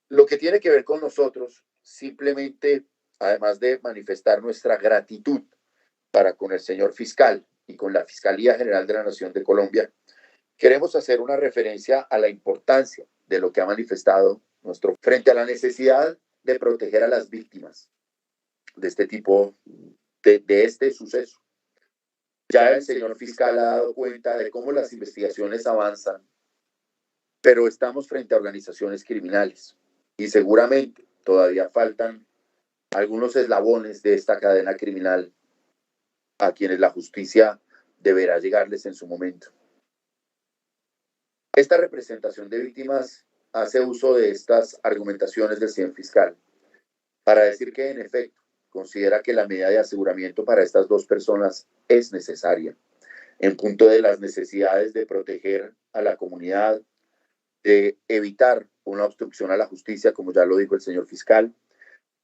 Lo que tiene que ver con nosotros, simplemente, además de manifestar nuestra gratitud para con el señor fiscal y con la Fiscalía General de la Nación de Colombia, queremos hacer una referencia a la importancia de lo que ha manifestado nuestro frente a la necesidad de proteger a las víctimas de este tipo de este suceso. Ya el señor fiscal ha dado cuenta de cómo las investigaciones avanzan, pero estamos frente a organizaciones criminales y seguramente todavía faltan algunos eslabones de esta cadena criminal a quienes la justicia deberá llegarles en su momento. Esta representación de víctimas hace uso de estas argumentaciones del señor fiscal para decir que, en efecto, considera que la medida de aseguramiento para estas dos personas es necesaria. en punto de las necesidades de proteger a la comunidad, de evitar una obstrucción a la justicia, como ya lo dijo el señor fiscal,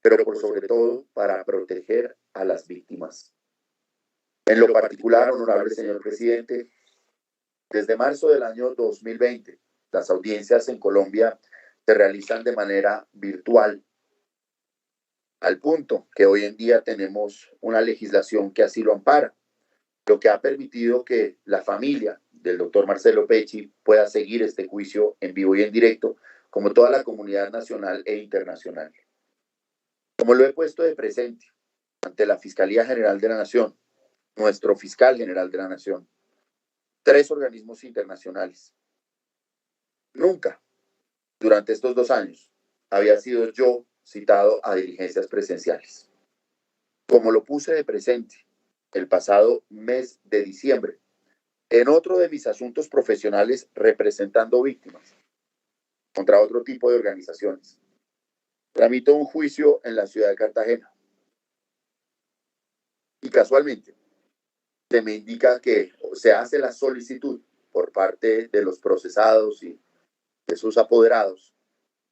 pero por sobre todo para proteger a las víctimas. En lo particular, honorable señor presidente, desde marzo del año 2020, las audiencias en Colombia se realizan de manera virtual, al punto que hoy en día tenemos una legislación que así lo ampara, lo que ha permitido que la familia del doctor Marcelo Pecci pueda seguir este juicio en vivo y en directo, como toda la comunidad nacional e internacional. Como lo he puesto de presente ante la Fiscalía General de la Nación, nuestro fiscal general de la Nación, 3 organismos internacionales. Nunca, durante estos 2 años, había sido yo citado a diligencias presenciales. Como lo puse de presente el pasado mes de diciembre, en otro de mis asuntos profesionales representando víctimas contra otro tipo de organizaciones, tramito un juicio en la ciudad de Cartagena. Y casualmente, se me indica que se hace la solicitud por parte de los procesados y de sus apoderados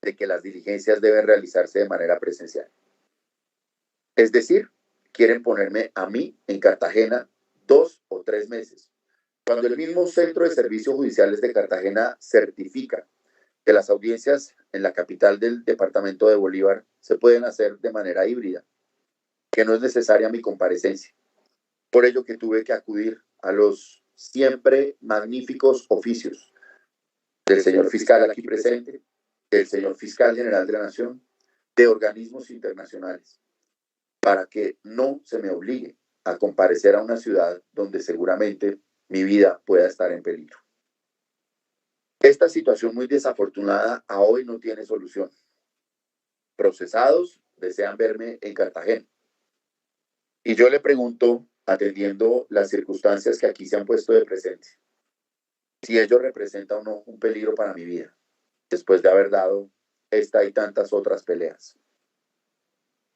de que las diligencias deben realizarse de manera presencial. Es decir, quieren ponerme a mí en Cartagena 2 o 3 meses, cuando el mismo Centro de Servicios Judiciales de Cartagena certifica que las audiencias en la capital del departamento de Bolívar se pueden hacer de manera híbrida, que no es necesaria mi comparecencia. Por ello que tuve que acudir a los siempre magníficos oficios del señor fiscal aquí presente, del señor fiscal general de la Nación, de organismos internacionales, para que no se me obligue a comparecer a una ciudad donde seguramente mi vida pueda estar en peligro. Esta situación muy desafortunada a hoy no tiene solución. Procesados desean verme en Cartagena. Y yo le pregunto, atendiendo las circunstancias que aquí se han puesto de presente, si ello representa o no un peligro para mi vida, después de haber dado esta y tantas otras peleas.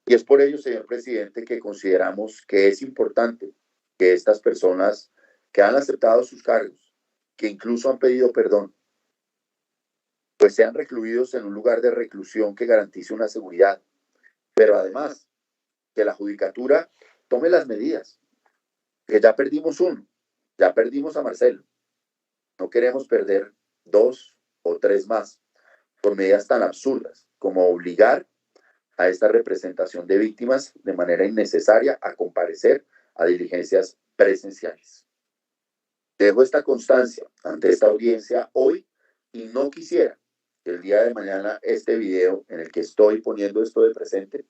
Y es por ello, señor presidente, que consideramos que es importante que estas personas que han aceptado sus cargos, que incluso han pedido perdón, pues sean recluidos en un lugar de reclusión que garantice una seguridad, pero además que la judicatura tome las medidas, que ya perdimos uno, ya perdimos a Marcelo, no queremos perder 2 o 3 más por medidas tan absurdas como obligar a esta representación de víctimas de manera innecesaria a comparecer a diligencias presenciales. Dejo esta constancia ante esta audiencia hoy y no quisiera que el día de mañana este video en el que estoy poniendo esto de presente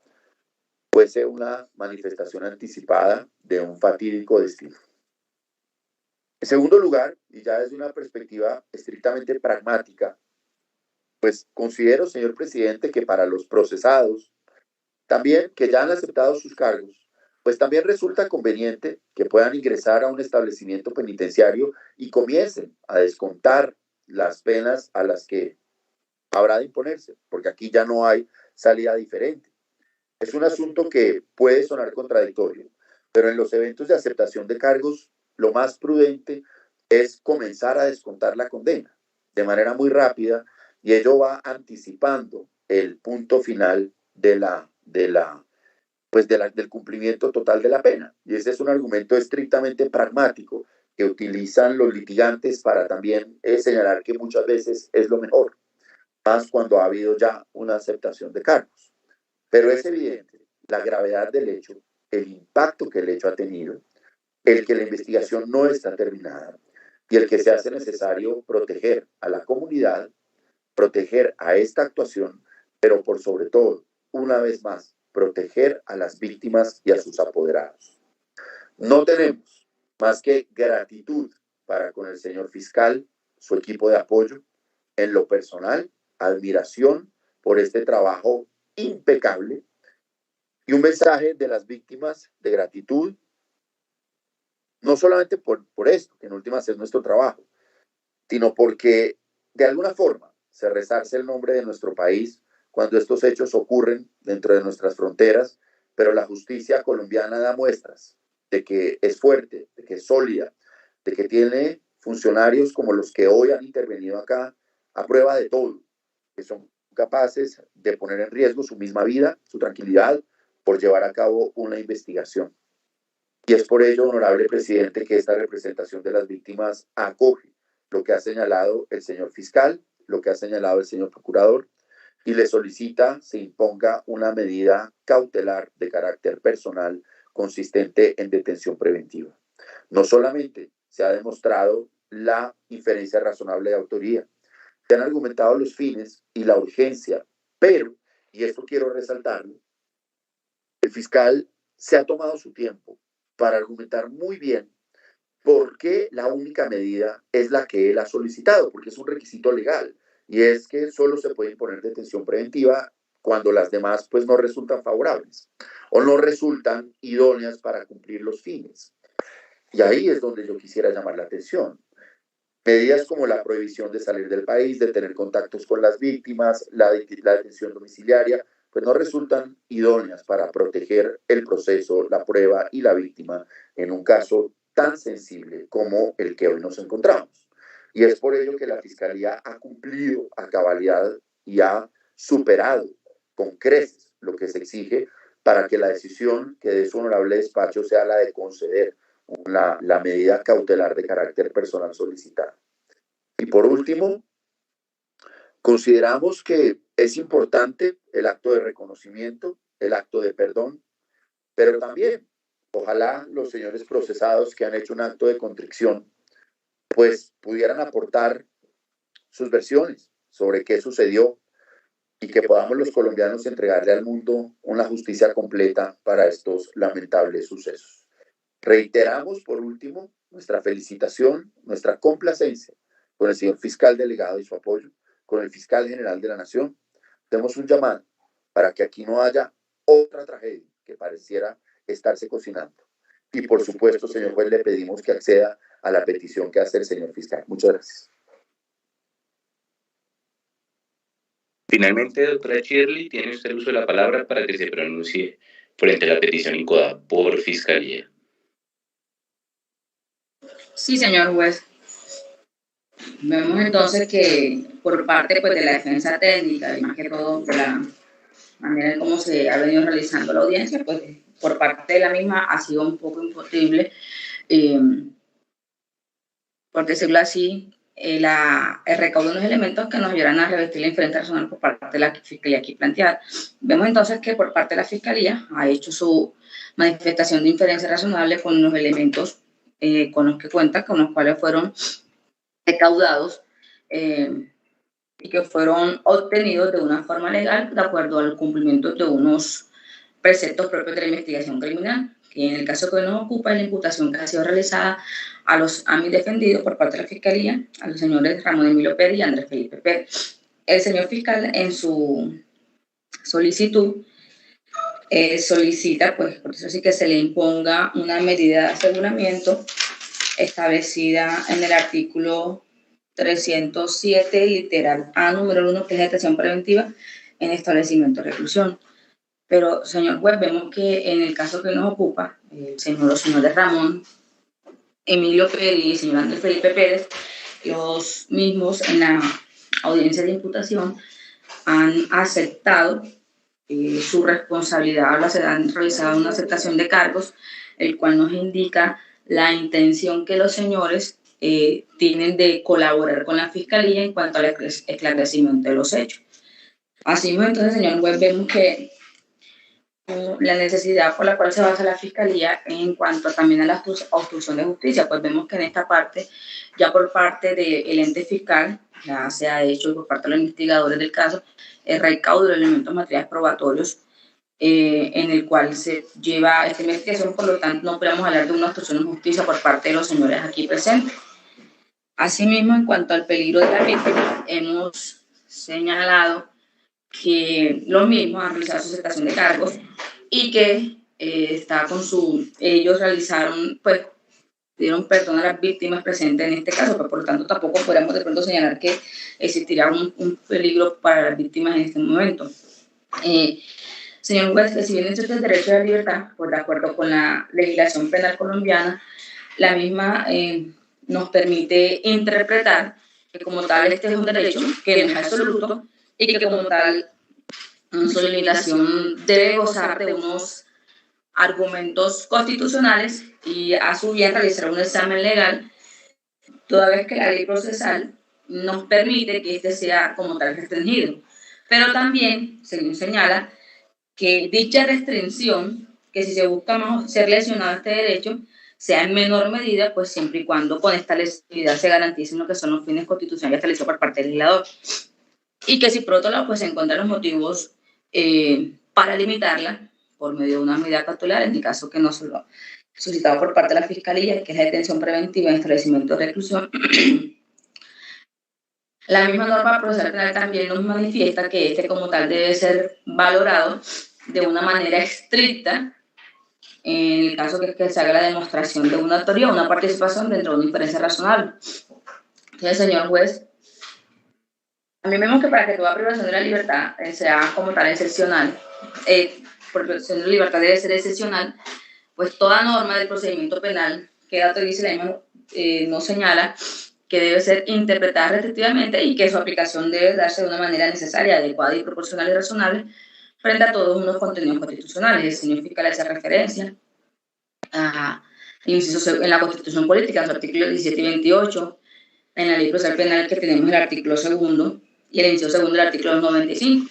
fuese una manifestación anticipada de un fatídico destino. En segundo lugar, y ya desde una perspectiva estrictamente pragmática, pues considero, señor presidente, que para los procesados, también que ya han aceptado sus cargos, pues también resulta conveniente que puedan ingresar a un establecimiento penitenciario y comiencen a descontar las penas a las que habrá de imponerse, porque aquí ya no hay salida diferente. Es un asunto que puede sonar contradictorio, pero en los eventos de aceptación de cargos, lo más prudente es comenzar a descontar la condena de manera muy rápida y ello va anticipando el punto final del cumplimiento total de la pena. Y ese es un argumento estrictamente pragmático que utilizan los litigantes para también señalar que muchas veces es lo mejor, más cuando ha habido ya una aceptación de cargos. Pero es evidente la gravedad del hecho, el impacto que el hecho ha tenido, el que la investigación no está terminada y el que se hace necesario proteger a la comunidad, proteger a esta actuación, pero por sobre todo, una vez más, proteger a las víctimas y a sus apoderados. No tenemos más que gratitud para con el señor fiscal, su equipo de apoyo, en lo personal, admiración por este trabajo impecable y un mensaje de las víctimas de gratitud, no solamente por esto, que en últimas es nuestro trabajo, sino porque de alguna forma se resarce el nombre de nuestro país cuando estos hechos ocurren dentro de nuestras fronteras, pero la justicia colombiana da muestras de que es fuerte, de que es sólida, de que tiene funcionarios como los que hoy han intervenido acá a prueba de todo, que son capaces de poner en riesgo su misma vida, su tranquilidad, por llevar a cabo una investigación. Y es por ello, honorable presidente, que esta representación de las víctimas acoge lo que ha señalado el señor fiscal, lo que ha señalado el señor procurador, y le solicita se imponga una medida cautelar de carácter personal consistente en detención preventiva. No solamente se ha demostrado la inferencia razonable de autoría, se han argumentado los fines y la urgencia, pero, y esto quiero resaltarlo, el fiscal se ha tomado su tiempo para argumentar muy bien por qué la única medida es la que él ha solicitado, porque es un requisito legal, y es que solo se puede imponer detención preventiva cuando las demás pues no resultan favorables o no resultan idóneas para cumplir los fines. Y ahí es donde yo quisiera llamar la atención. Medidas como la prohibición de salir del país, de tener contactos con las víctimas, la detención domiciliaria, pues no resultan idóneas para proteger el proceso, la prueba y la víctima en un caso tan sensible como el que hoy nos encontramos. Y es por ello que la Fiscalía ha cumplido a cabalidad y ha superado con creces lo que se exige para que la decisión que dé su honorable despacho sea la de conceder la medida cautelar de carácter personal solicitada. Y por último, consideramos que es importante el acto de reconocimiento, el acto de perdón, pero también ojalá los señores procesados que han hecho un acto de contrición pues pudieran aportar sus versiones sobre qué sucedió y que podamos los colombianos entregarle al mundo una justicia completa para estos lamentables sucesos. Reiteramos, por último, nuestra felicitación, nuestra complacencia con el señor fiscal delegado y su apoyo, con el fiscal general de la Nación. Hacemos un llamado para que aquí no haya otra tragedia que pareciera estarse cocinando. Y por supuesto, señor juez, le pedimos que acceda a la petición que hace el señor fiscal. Muchas gracias. Finalmente, doctora Shirley, tiene usted el uso de la palabra para que se pronuncie frente a la petición incoada por Fiscalía. Sí, señor juez. Vemos entonces que por parte pues, de la defensa técnica y más que todo de la manera en cómo se ha venido realizando la audiencia, pues por parte de la misma ha sido un poco imposible, por decirlo así, el recaudo de unos elementos que nos ayudarán a revestir la inferencia razonable por parte de la Fiscalía aquí planteada. Vemos entonces que por parte de la Fiscalía ha hecho su manifestación de inferencia razonable con los elementos con los que cuenta, con los cuales fueron recaudados y que fueron obtenidos de una forma legal de acuerdo al cumplimiento de unos preceptos propios de la investigación criminal, que en el caso que nos ocupa es la imputación que ha sido realizada a mis defendidos por parte de la Fiscalía, a los señores Ramón Emilio Pérez y Andrés Felipe Pérez. El señor fiscal en su solicitud solicita, pues, por eso sí que se le imponga una medida de aseguramiento establecida en el artículo 307, literal A, número 1, que es detención preventiva en establecimiento de reclusión. Pero, señor juez, vemos que en el caso que nos ocupa, los señores Ramón Emilio Pérez y el señor Andrés Felipe Pérez, los mismos en la audiencia de imputación han aceptado su responsabilidad. Ahora se han realizado una aceptación de cargos, el cual nos indica la intención que los señores tienen de colaborar con la Fiscalía en cuanto al esclarecimiento de los hechos. Asimismo, entonces, señor juez, vemos que la necesidad por la cual se basa la Fiscalía en cuanto también a la obstrucción de justicia, pues vemos que en esta parte, ya por parte del ente fiscal, ya se ha hecho por parte de los investigadores del caso, el recaudo de elementos materiales probatorios en el cual se lleva esta investigación, por lo tanto no podemos hablar de una obstrucción de justicia por parte de los señores aquí presentes. Asimismo, en cuanto al peligro de la víctima, hemos señalado que los mismos han realizado su aceptación de cargos y que ellos realizaron, pues, dieron perdón a las víctimas presentes en este caso, pero por lo tanto tampoco podemos de pronto señalar que existirá un peligro para las víctimas en este momento. Señor juez, que si bien existe el derecho a la libertad, pues de acuerdo con la legislación penal colombiana, la misma nos permite interpretar que como tal este es un derecho que no es absoluto y que como tal en su limitación debe gozar de unos argumentos constitucionales y a su vez realizar un examen legal, toda vez que la ley procesal nos permite que este sea como tal restringido. Pero también se nos señala que dicha restricción, que si se busca ser lesionado este derecho, sea en menor medida, pues siempre y cuando con esta lesividad se garanticen lo que son los fines constitucionales establecidos por parte del legislador. Y que si por otro lado pues se encuentran los motivos para limitarla por medio de una medida cautelar, en el caso que no se lo solicitado por parte de la Fiscalía, que es la detención preventiva en establecimiento de reclusión. La misma norma procesal penal también nos manifiesta que este como tal debe ser valorado de una manera estricta en el caso que se haga la demostración de una autoría o una participación dentro de una inferencia razonable. Entonces, señor juez, también vemos que para que toda privación de la libertad sea como tal excepcional, porque la privación de la libertad debe ser excepcional, pues toda norma del procedimiento penal que autorice la misma nos señala que debe ser interpretada restrictivamente y que su aplicación debe darse de una manera necesaria, adecuada y proporcional y razonable frente a todos unos contenidos constitucionales. El señor fiscal hace referencia a incisos en la Constitución Política, en los artículos 17 y 28, en la Ley Procesal Penal que tenemos el artículo 2 y el inciso 2 del artículo 95.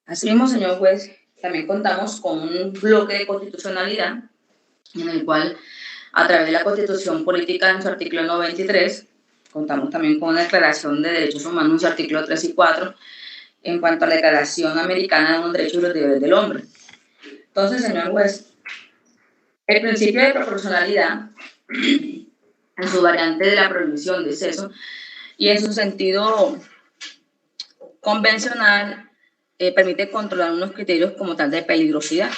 Asimismo, señor juez, también contamos con un bloque de constitucionalidad en el cual, a través de la Constitución Política en su artículo 93, contamos también con una Declaración de Derechos Humanos en su artículo 3 y 4, en cuanto a la Declaración Americana de los Derechos y los Deberes del Hombre. Entonces, señor juez, el principio de proporcionalidad, en su variante de la prohibición de exceso y en su sentido convencional, permite controlar unos criterios como tal de peligrosidad,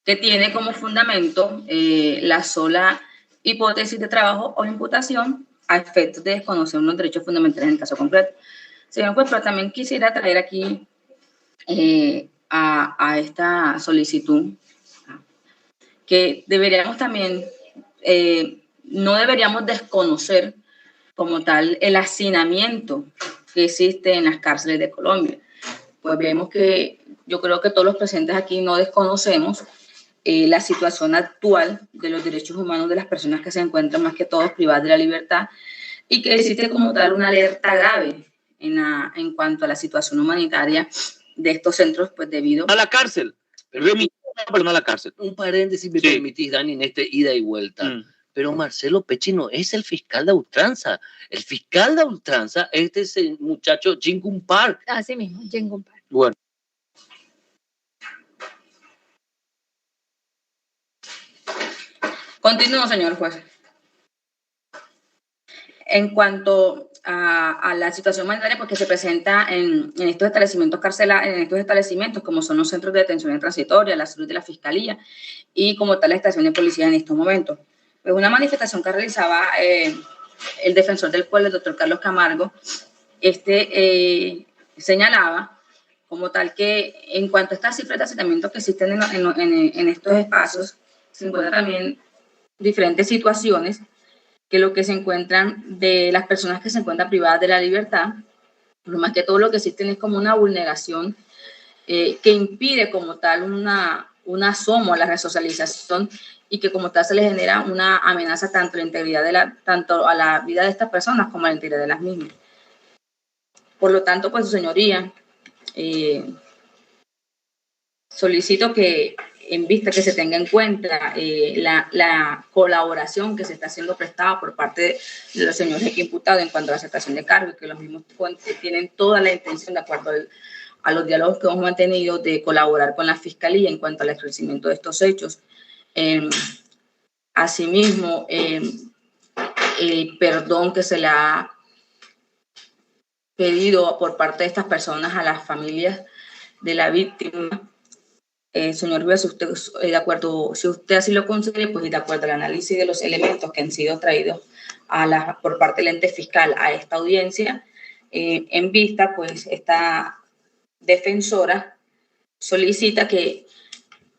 que tiene como fundamento la sola hipótesis de trabajo o imputación a efectos de desconocer unos derechos fundamentales en el caso concreto. Señor juez, pero también quisiera traer aquí a esta solicitud que deberíamos también, no deberíamos desconocer como tal el hacinamiento que existe en las cárceles de Colombia. Pues vemos que yo creo que todos los presentes aquí no desconocemos la situación actual de los derechos humanos de las personas que se encuentran más que todos privadas de la libertad y que existe como tal una alerta grave en cuanto a la situación humanitaria de estos centros, pues debido a la cárcel. Perdón, a la cárcel. Un paréntesis, me permitís, Dani, en este ida y vuelta. Pero Marcelo Pecci no es el fiscal de ultranza. El fiscal de ultranza es ese muchacho Jin-Gun Park. Así mismo, Jin-Gun Park. Bueno. Continúo, señor juez. En cuanto a la situación humanitaria pues, que se presenta en estos establecimientos carcelarios, en estos establecimientos, como son los centros de detención transitoria, la salud de la Fiscalía y como tal la estación de policía en estos momentos. Pues una manifestación que realizaba el defensor del pueblo, el doctor Carlos Camargo, señalaba como tal que en cuanto a estas cifras de hacinamiento que existen en estos espacios, se encuentran también diferentes situaciones que lo que se encuentran de las personas que se encuentran privadas de la libertad, pero más que todo lo que existen es como una vulneración que impide como tal un asomo a la resocialización y que como tal se les genera una amenaza tanto a la integridad tanto a la vida de estas personas como a la integridad de las mismas. Por lo tanto, pues su señoría, solicito que en vista que se tenga en cuenta la colaboración que se está haciendo prestada por parte de los señores imputados en cuanto a la aceptación de cargos, que los mismos tienen toda la intención, de acuerdo a los diálogos que hemos mantenido, de colaborar con la Fiscalía en cuanto al esclarecimiento de estos hechos. Asimismo, el perdón que se le ha pedido por parte de estas personas a las familias de la víctima. Señor Rivas, si usted de acuerdo, si usted así lo considera, pues de acuerdo al análisis de los elementos que han sido traídos por parte del ente fiscal a esta audiencia, en vista, pues esta defensora solicita que,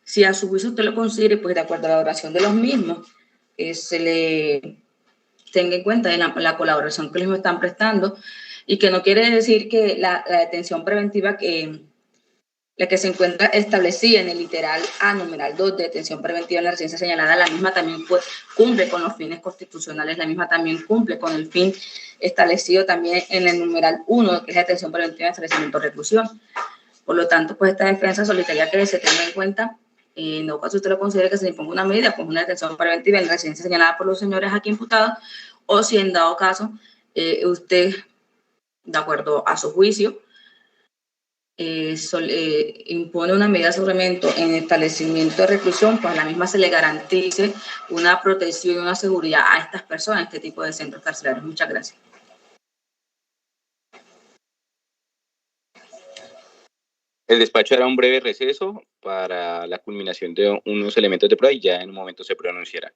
si a su juicio usted lo considere, pues de acuerdo a la duración de los mismos, se le tenga en cuenta la colaboración que les están prestando y que no quiere decir que la detención preventiva la que se encuentra establecida en el literal A, numeral 2 de detención preventiva en la residencia señalada, la misma también cumple con los fines constitucionales, la misma también cumple con el fin establecido también en el numeral 1, que es detención preventiva en establecimiento de reclusión. Por lo tanto, pues esta defensa solicitaría que se tenga en cuenta, en no caso usted lo considere que se le imponga una medida, pues una detención preventiva en la residencia señalada por los señores aquí imputados, o si en dado caso usted, de acuerdo a su juicio, impone una medida de aseguramiento en establecimiento de reclusión, pues a la misma se le garantice una protección y una seguridad a estas personas, este tipo de centros carcelarios. Muchas gracias. El despacho hará un breve receso para la culminación de unos elementos de prueba y ya en un momento se pronunciará.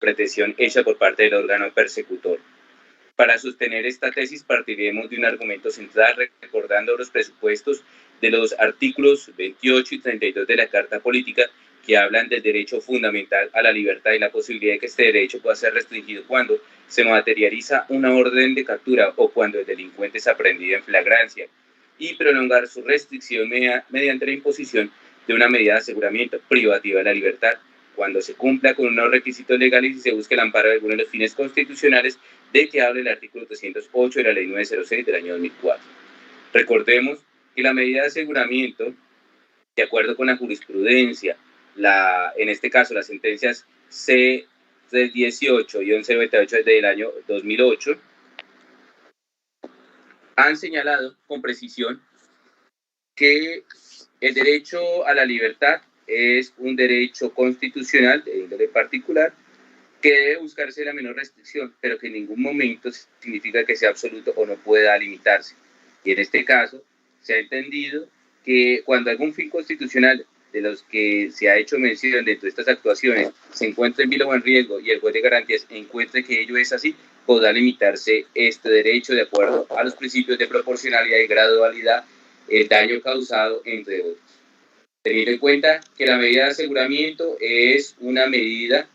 pretensión hecha por parte del órgano persecutor. Para sostener esta tesis partiremos de un argumento central recordando los presupuestos de los artículos 28 y 32 de la Carta Política, que hablan del derecho fundamental a la libertad y la posibilidad de que este derecho pueda ser restringido cuando se materializa una orden de captura o cuando el delincuente es aprehendido en flagrancia, y prolongar su restricción mediante la imposición de una medida de aseguramiento privativa de la libertad cuando se cumpla con unos requisitos legales y se busque el amparo de algunos de los fines constitucionales de que habla el artículo 308 de la Ley 906 del año 2004. Recordemos que la medida de aseguramiento, de acuerdo con la jurisprudencia, en este caso las sentencias C318 y 1198 del año 2008, han señalado con precisión que el derecho a la libertad es un derecho constitucional de índole particular que debe buscarse la menor restricción, pero que en ningún momento significa que sea absoluto o no pueda limitarse. Y en este caso se ha entendido que cuando algún fin constitucional de los que se ha hecho mención dentro de estas actuaciones se encuentre en vilo o en riesgo y el juez de garantías encuentre que ello es así, podrá limitarse este derecho de acuerdo a los principios de proporcionalidad y gradualidad, el daño causado, entre otros. Teniendo en cuenta que la medida de aseguramiento es una medida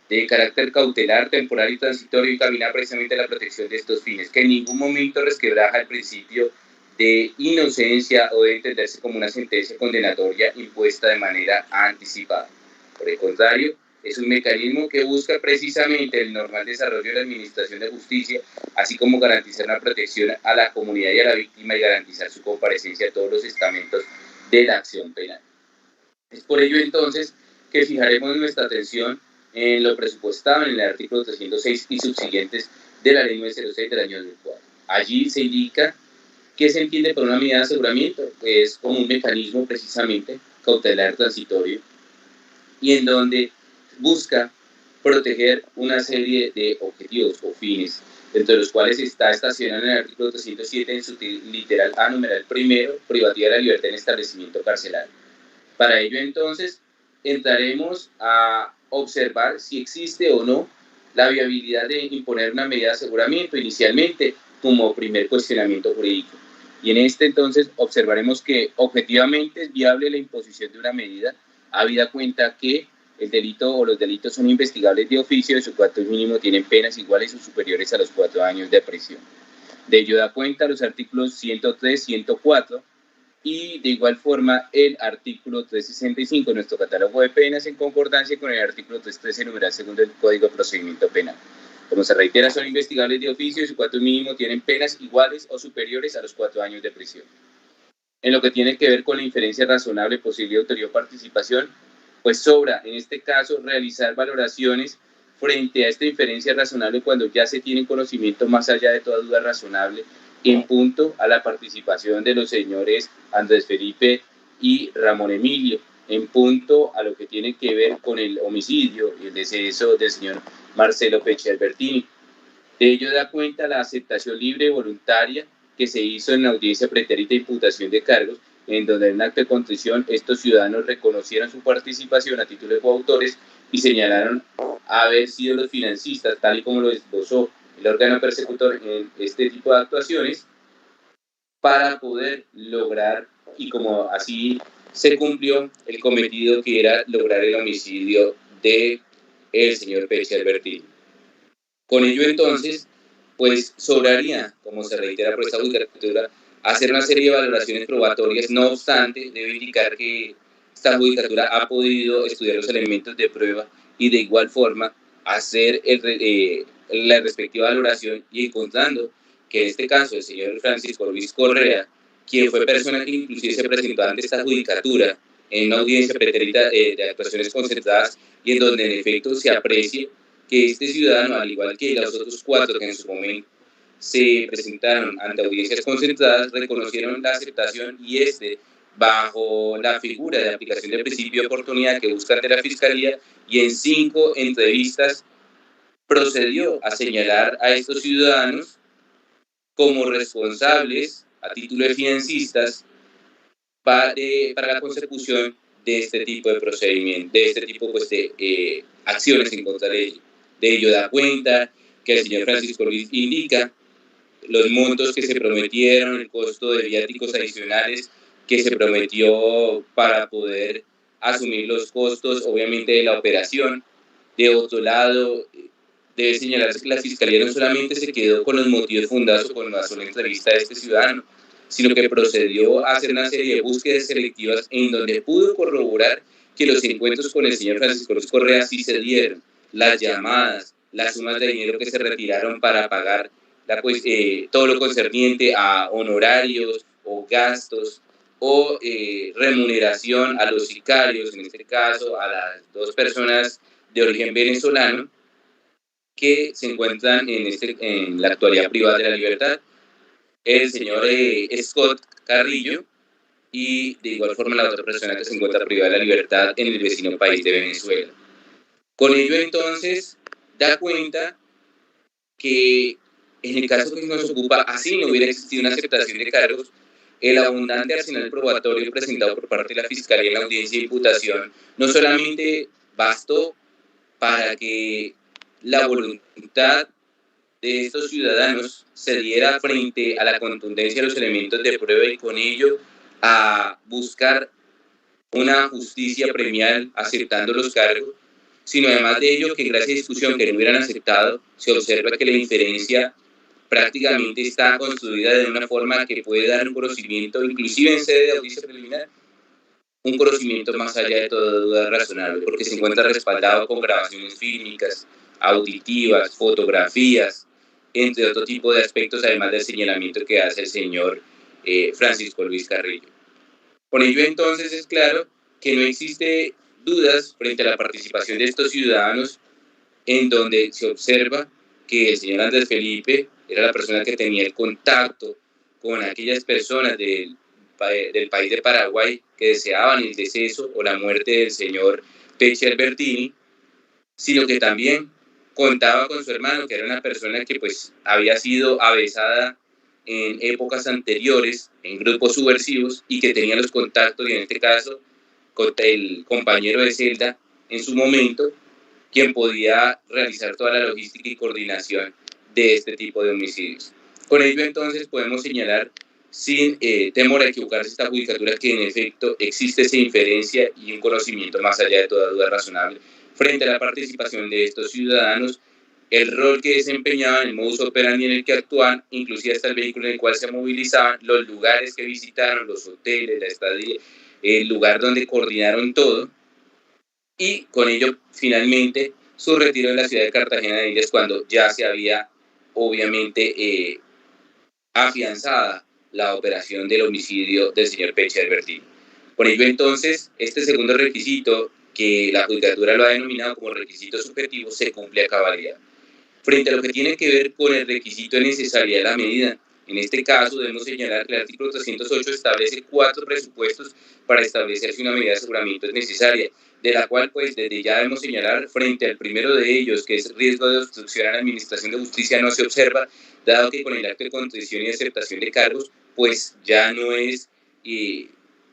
de carácter cautelar, temporal y transitorio y camina precisamente a la protección de estos fines, que en ningún momento resquebraja el principio de inocencia o debe entenderse como una sentencia condenatoria impuesta de manera anticipada. Por el contrario, es un mecanismo que busca precisamente el normal desarrollo de la administración de justicia, así como garantizar una protección a la comunidad y a la víctima y garantizar su comparecencia a todos los estamentos de la acción penal. Es por ello entonces que fijaremos nuestra atención en lo presupuestado en el artículo 306 y subsiguientes de la Ley 906 del año 2004. Allí se indica qué se entiende por una medida de aseguramiento, que es como un mecanismo precisamente cautelar transitorio y en donde busca proteger una serie de objetivos o fines, dentro de los cuales está estacionado en el artículo 307 en su literal A, numeral primero, privativa de la libertad en establecimiento carcelario. Para ello entonces entraremos a observar si existe o no la viabilidad de imponer una medida de aseguramiento inicialmente como primer cuestionamiento jurídico. Y en este entonces observaremos que objetivamente es viable la imposición de una medida, habida cuenta que el delito o los delitos son investigables de oficio y su cuantía mínimo tienen penas iguales o superiores a los 4 años de prisión. De ello da cuenta los artículos 103, 104 y de igual forma el artículo 365 de nuestro catálogo de penas en concordancia con el artículo 313 numeral segundo del Código de Procedimiento Penal. Como se reitera, son investigables de oficio y su cuantía mínimo tienen penas iguales o superiores a los 4 años de prisión. En lo que tiene que ver con la inferencia razonable, posible autoría o participación, pues sobra en este caso realizar valoraciones frente a esta inferencia razonable cuando ya se tiene conocimiento más allá de toda duda razonable en punto a la participación de los señores Andrés Felipe y Ramón Emilio, en punto a lo que tiene que ver con el homicidio y el deceso del señor Marcelo Pecci Albertini. De ello da cuenta la aceptación libre y voluntaria que se hizo en la audiencia pretérita de imputación de cargos, en donde en un acto de contrición estos ciudadanos reconocieron su participación a título de coautores y señalaron haber sido los financistas, tal y como lo esbozó el órgano persecutor en este tipo de actuaciones, para poder lograr, y como así se cumplió el cometido que era lograr el homicidio de el señor Pecci Albertini. Con ello entonces, pues sobraría, como se reitera por esta judicatura, hacer una serie de valoraciones probatorias. No obstante, debe indicar que esta judicatura ha podido estudiar los elementos de prueba y de igual forma hacer la respectiva valoración y encontrando que en este caso el señor Francisco Luis Correa, quien fue persona que inclusive se presentó ante esta judicatura en una audiencia pretérita de actuaciones concentradas y en donde en efecto se aprecie que este ciudadano, al igual que los otros 4 que en su momento se presentaron ante audiencias concentradas, reconocieron la aceptación y bajo la figura de aplicación del principio de oportunidad que busca ante la Fiscalía y en 5 entrevistas procedió a señalar a estos ciudadanos como responsables a título de financistas para la consecución de este tipo de procedimiento, de este tipo de acciones en contra de ellos. De ello da cuenta que el señor Francisco Luis indica los montos que se prometieron, el costo de viáticos adicionales que se prometió para poder asumir los costos, obviamente, de la operación. De otro lado, debe señalarse que la Fiscalía no solamente se quedó con los motivos fundados o con la sola entrevista de este ciudadano, sino que procedió a hacer una serie de búsquedas selectivas en donde pudo corroborar que los encuentros con el señor Francisco Luis Correa sí se dieron, las llamadas, las sumas de dinero que se retiraron para pagar todo lo concerniente a honorarios o gastos o remuneración a los sicarios, en este caso a las 2 personas de origen venezolano que se encuentran en la actualidad privada de la libertad, el señor Scott Carrillo y de igual forma la otra persona que se encuentra privada de la libertad en el vecino país de Venezuela. Con ello entonces da cuenta que en el caso que nos ocupa, así no hubiera existido una aceptación de cargos, el abundante arsenal probatorio presentado por parte de la Fiscalía en la audiencia de imputación no solamente bastó para que la voluntad de estos ciudadanos se diera frente a la contundencia de los elementos de prueba y con ello a buscar una justicia premial aceptando los cargos, sino además de ello que gracias a discusión que no hubieran aceptado, se observa que la inferencia prácticamente está construida de una forma que puede dar un conocimiento, inclusive en sede de audiencia preliminar, un conocimiento más allá de toda duda razonable, porque se encuentra respaldado con grabaciones fílmicas, auditivas, fotografías, entre otro tipo de aspectos, además del señalamiento que hace el señor Francisco Luis Carrillo. Con ello entonces es claro que no existe dudas frente a la participación de estos ciudadanos, en donde se observa que el señor Andrés Felipe era la persona que tenía el contacto con aquellas personas del país de Paraguay que deseaban el deceso o la muerte del señor Pechi Albertini, sino que también contaba con su hermano, que era una persona que pues había sido avesada en épocas anteriores en grupos subversivos y que tenía los contactos, y en este caso con el compañero de celda en su momento, quien podía realizar toda la logística y coordinación de este tipo de homicidios. Con ello entonces podemos señalar sin temor a equivocarse esta judicatura que en efecto existe esa inferencia y un conocimiento más allá de toda duda razonable frente a la participación de estos ciudadanos, el rol que desempeñaban, el modus operandi en el que actuaban, inclusive hasta el vehículo en el cual se movilizaban, los lugares que visitaron, los hoteles, la estadía, el lugar donde coordinaron todo, y con ello finalmente su retiro de la ciudad de Cartagena de Indias cuando ya se había obviamente afianzada la operación del homicidio del señor Pechi Albertini. Por ello entonces este segundo requisito, que la judicatura lo ha denominado como requisito subjetivo, se cumple a cabalidad. Frente a lo que tiene que ver con el requisito de necesidad de la medida, en este caso debemos señalar que el artículo 308 establece 4 presupuestos para establecer si una medida de aseguramiento es necesaria, de la cual pues desde ya debemos señalar frente al primero de ellos, que es riesgo de obstrucción a la administración de justicia, no se observa, dado que con el acto de contrición y aceptación de cargos pues ya no es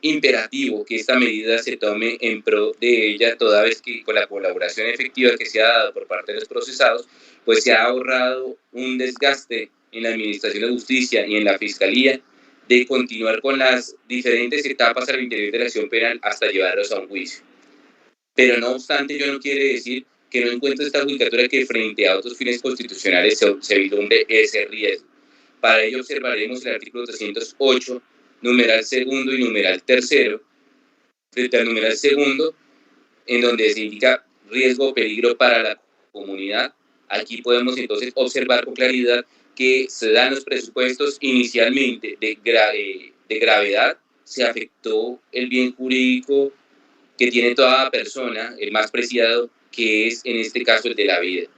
imperativo que esta medida se tome en pro de ella, toda vez que con la colaboración efectiva que se ha dado por parte de los procesados, pues se ha ahorrado un desgaste en la Administración de Justicia y en la Fiscalía de continuar con las diferentes etapas al interior de la acción penal hasta llevarlos a un juicio. Pero no obstante, yo no quiere decir que no encuentro esta judicatura que frente a otros fines constitucionales se vislumbre ese riesgo. Para ello observaremos el artículo 308, numeral segundo y numeral tercero, frente al numeral segundo, en donde se indica riesgo o peligro para la comunidad. Aquí podemos entonces observar con claridad que se dan los presupuestos inicialmente de gravedad, se afectó el bien jurídico que tiene toda persona, el más preciado, que es en este caso el de la vida,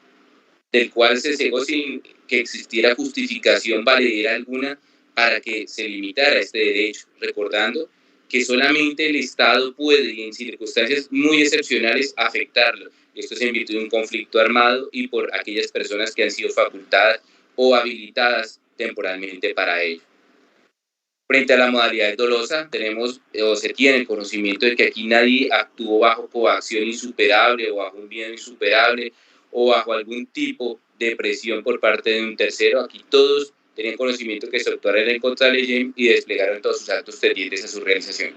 del cual se cegó sin que existiera justificación valedera alguna para que se limitara este derecho, recordando que solamente el Estado puede, y en circunstancias muy excepcionales, afectarlo. Esto es en virtud de un conflicto armado y por aquellas personas que han sido facultadas o habilitadas temporalmente para ello. Frente a la modalidad dolosa, tenemos o se tiene el conocimiento de que aquí nadie actuó bajo coacción insuperable o bajo un bien insuperable o bajo algún tipo de presión por parte de un tercero. Aquí todos tenían conocimiento que se actuara en contra de ley y desplegaron todos sus actos tendientes a su realización.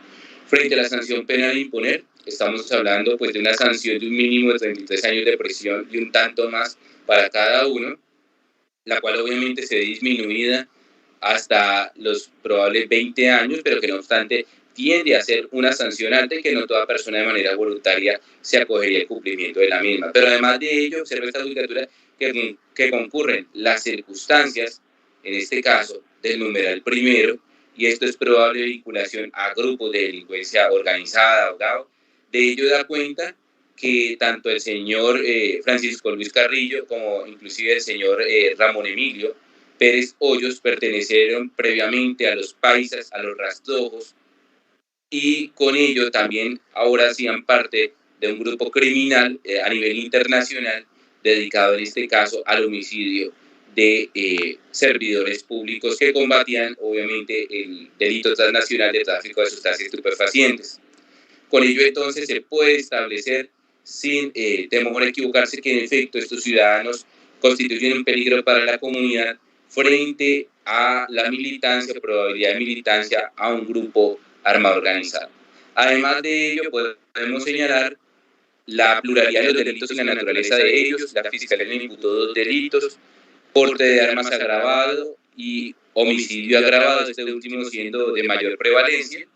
Frente a la sanción penal a imponer, estamos hablando pues de una sanción de un mínimo de 33 años de prisión y un tanto más para cada uno, la cual obviamente se ve disminuida hasta los probables 20 años, pero que no obstante tiende a ser una sanción alta y que no toda persona de manera voluntaria se acogería al cumplimiento de la misma. Pero además de ello, observa esta judicatura que concurren las circunstancias, en este caso, del numeral primero, y esto es probable vinculación a grupos de delincuencia organizada, ahogado. De ello da cuenta que tanto el señor Francisco Luis Carrillo como inclusive el señor Ramón Emilio Pérez Hoyos pertenecieron previamente a los paisas, a los rastrojos, y con ello también ahora hacían parte de un grupo criminal a nivel internacional dedicado en este caso al homicidio de servidores públicos que combatían obviamente el delito transnacional de tráfico de sustancias estupefacientes. Con ello entonces se puede establecer sin temor a equivocarse que en efecto estos ciudadanos constituyen un peligro para la comunidad frente a la militancia o probabilidad de militancia a un grupo armado organizado. Además de ello, podemos señalar la pluralidad de los delitos y la naturaleza de ellos. La Fiscalía le imputó 2 delitos, porte de armas agravado y homicidio agravado, este último siendo de mayor prevalencia,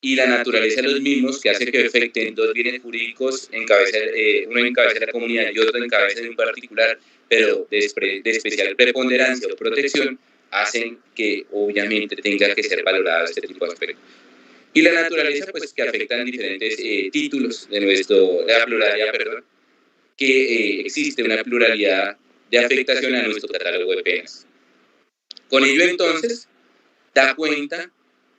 y la naturaleza de los mismos que hace que afecten 2 bienes jurídicos, uno en cabeza de la comunidad y otro en cabeza de un particular, pero de especial preponderancia o protección, hacen que obviamente tenga que ser valorado este tipo de aspectos. Y la naturaleza, pues, que afectan diferentes títulos de la pluralidad, que existe una pluralidad de afectación a nuestro catálogo de penas. Con ello, entonces, da cuenta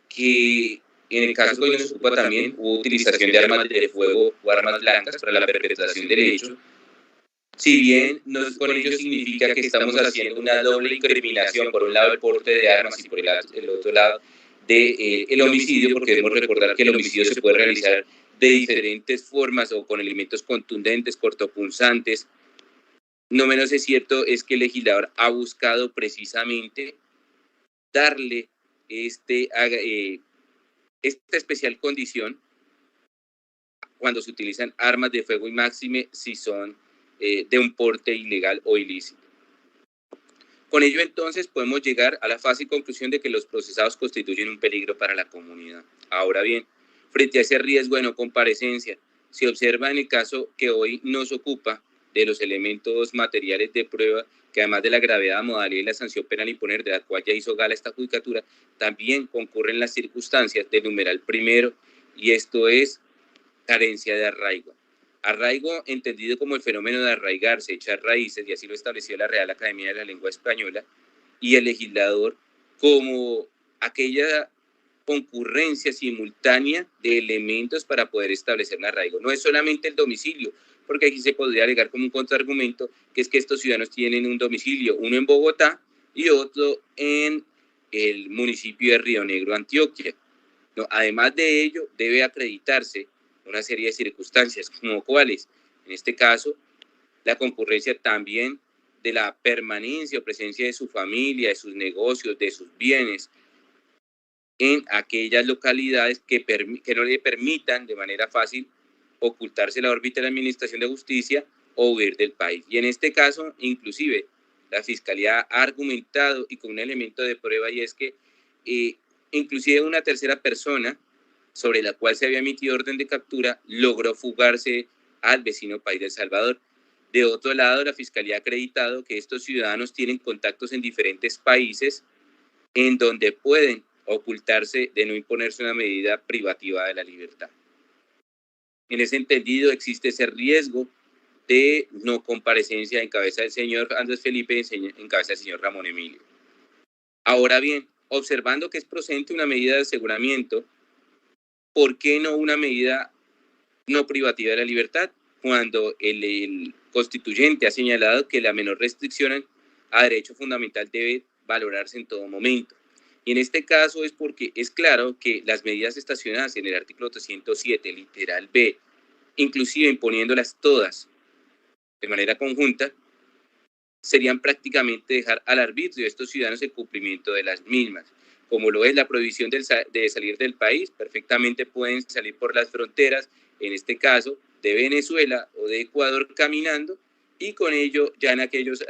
que en el caso que hoy nos ocupa también hubo utilización de armas de fuego o armas blancas para la perpetración del hecho. Si bien con ello significa que estamos haciendo una doble incriminación, por un lado el porte de armas y por el otro lado el homicidio, porque debemos recordar que el homicidio se puede realizar de diferentes formas o con elementos contundentes, cortopunzantes. No menos es cierto es que el legislador ha buscado precisamente darle esta especial condición cuando se utilizan armas de fuego y máxime si son de un porte ilegal o ilícito. Con ello entonces podemos llegar a la fácil conclusión de que los procesados constituyen un peligro para la comunidad. Ahora bien, frente a ese riesgo de no comparecencia, se observa en el caso que hoy nos ocupa de los elementos materiales de prueba, que además de la gravedad, modalidad y la sanción penal a imponer, de la cual ya hizo gala esta judicatura, también concurren las circunstancias del numeral primero, y esto es carencia de arraigo. Arraigo entendido como el fenómeno de arraigarse, echar raíces, y así lo estableció la Real Academia de la Lengua Española, y el legislador como aquella concurrencia simultánea de elementos para poder establecer un arraigo. No es solamente el domicilio, porque aquí se podría alegar como un contraargumento que es que estos ciudadanos tienen un domicilio, uno en Bogotá y otro en el municipio de Río Negro, Antioquia. No, además de ello, debe acreditarse una serie de circunstancias, como cuáles, en este caso, la concurrencia también de la permanencia o presencia de su familia, de sus negocios, de sus bienes, en aquellas localidades que no le permitan de manera fácil ocultarse la órbita de la Administración de Justicia o huir del país. Y en este caso, inclusive, la Fiscalía ha argumentado y con un elemento de prueba, y es que inclusive una tercera persona sobre la cual se había emitido orden de captura logró fugarse al vecino país de El Salvador. De otro lado, la Fiscalía ha acreditado que estos ciudadanos tienen contactos en diferentes países en donde pueden ocultarse de no imponerse una medida privativa de la libertad. En ese entendido, existe ese riesgo de no comparecencia en cabeza del señor Andrés Felipe y en cabeza del señor Ramón Emilio. Ahora bien, observando que es procedente una medida de aseguramiento, ¿por qué no una medida no privativa de la libertad? Cuando el constituyente ha señalado que la menor restricción a derecho fundamental debe valorarse en todo momento. Y en este caso es porque es claro que las medidas estacionadas en el artículo 307, literal B, inclusive imponiéndolas todas de manera conjunta, serían prácticamente dejar al arbitrio de estos ciudadanos el cumplimiento de las mismas. Como lo es la prohibición de salir del país, perfectamente pueden salir por las fronteras, en este caso de Venezuela o de Ecuador caminando, y con ello ya en aquellos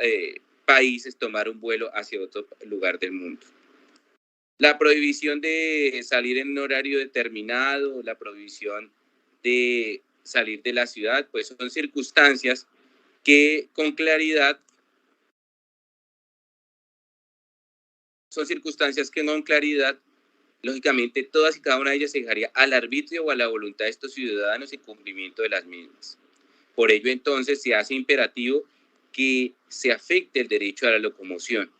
países tomar un vuelo hacia otro lugar del mundo. La prohibición de salir en un horario determinado, la prohibición de salir de la ciudad, pues son circunstancias que con claridad lógicamente, todas y cada una de ellas se dejaría al arbitrio o a la voluntad de estos ciudadanos en cumplimiento de las mismas. Por ello, entonces, se hace imperativo que se afecte el derecho a la locomoción.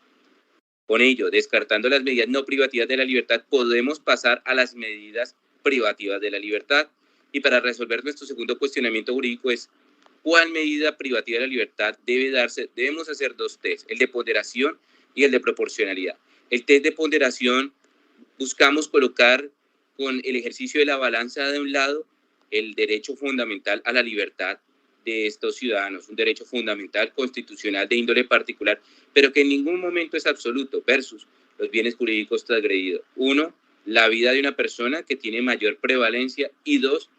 Con ello, descartando las medidas no privativas de la libertad, podemos pasar a las medidas privativas de la libertad. Y para resolver nuestro segundo cuestionamiento jurídico es, ¿cuál medida privativa de la libertad debe darse? Debemos hacer dos test, el de ponderación y el de proporcionalidad. El test de ponderación buscamos colocar con el ejercicio de la balanza de un lado el derecho fundamental a la libertad de estos ciudadanos, un derecho fundamental constitucional de índole particular, pero que en ningún momento es absoluto, versus los bienes jurídicos transgredidos. Uno, la vida de una persona que tiene mayor prevalencia, y dos,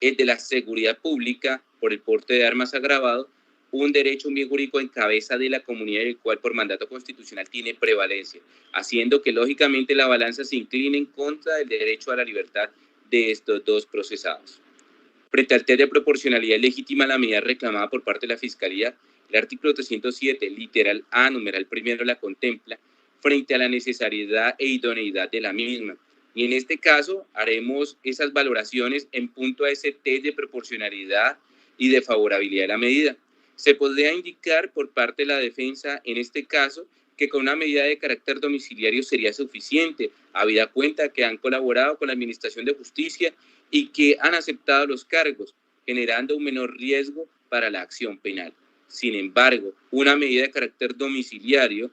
el de la seguridad pública por el porte de armas agravado, un derecho, un bien jurídico en cabeza de la comunidad, el cual por mandato constitucional tiene prevalencia, haciendo que lógicamente la balanza se incline en contra del derecho a la libertad de estos dos procesados. Frente al test de proporcionalidad legítima la medida reclamada por parte de la Fiscalía, el artículo 307, literal A, numeral primero, la contempla frente a la necesariedad e idoneidad de la misma. Y en este caso haremos esas valoraciones en punto a ese test de proporcionalidad y de favorabilidad de la medida. Se podría indicar por parte de la defensa, en este caso, que con una medida de carácter domiciliario sería suficiente, habida cuenta que han colaborado con la Administración de Justicia y que han aceptado los cargos, generando un menor riesgo para la acción penal. Sin embargo, una medida de carácter domiciliario,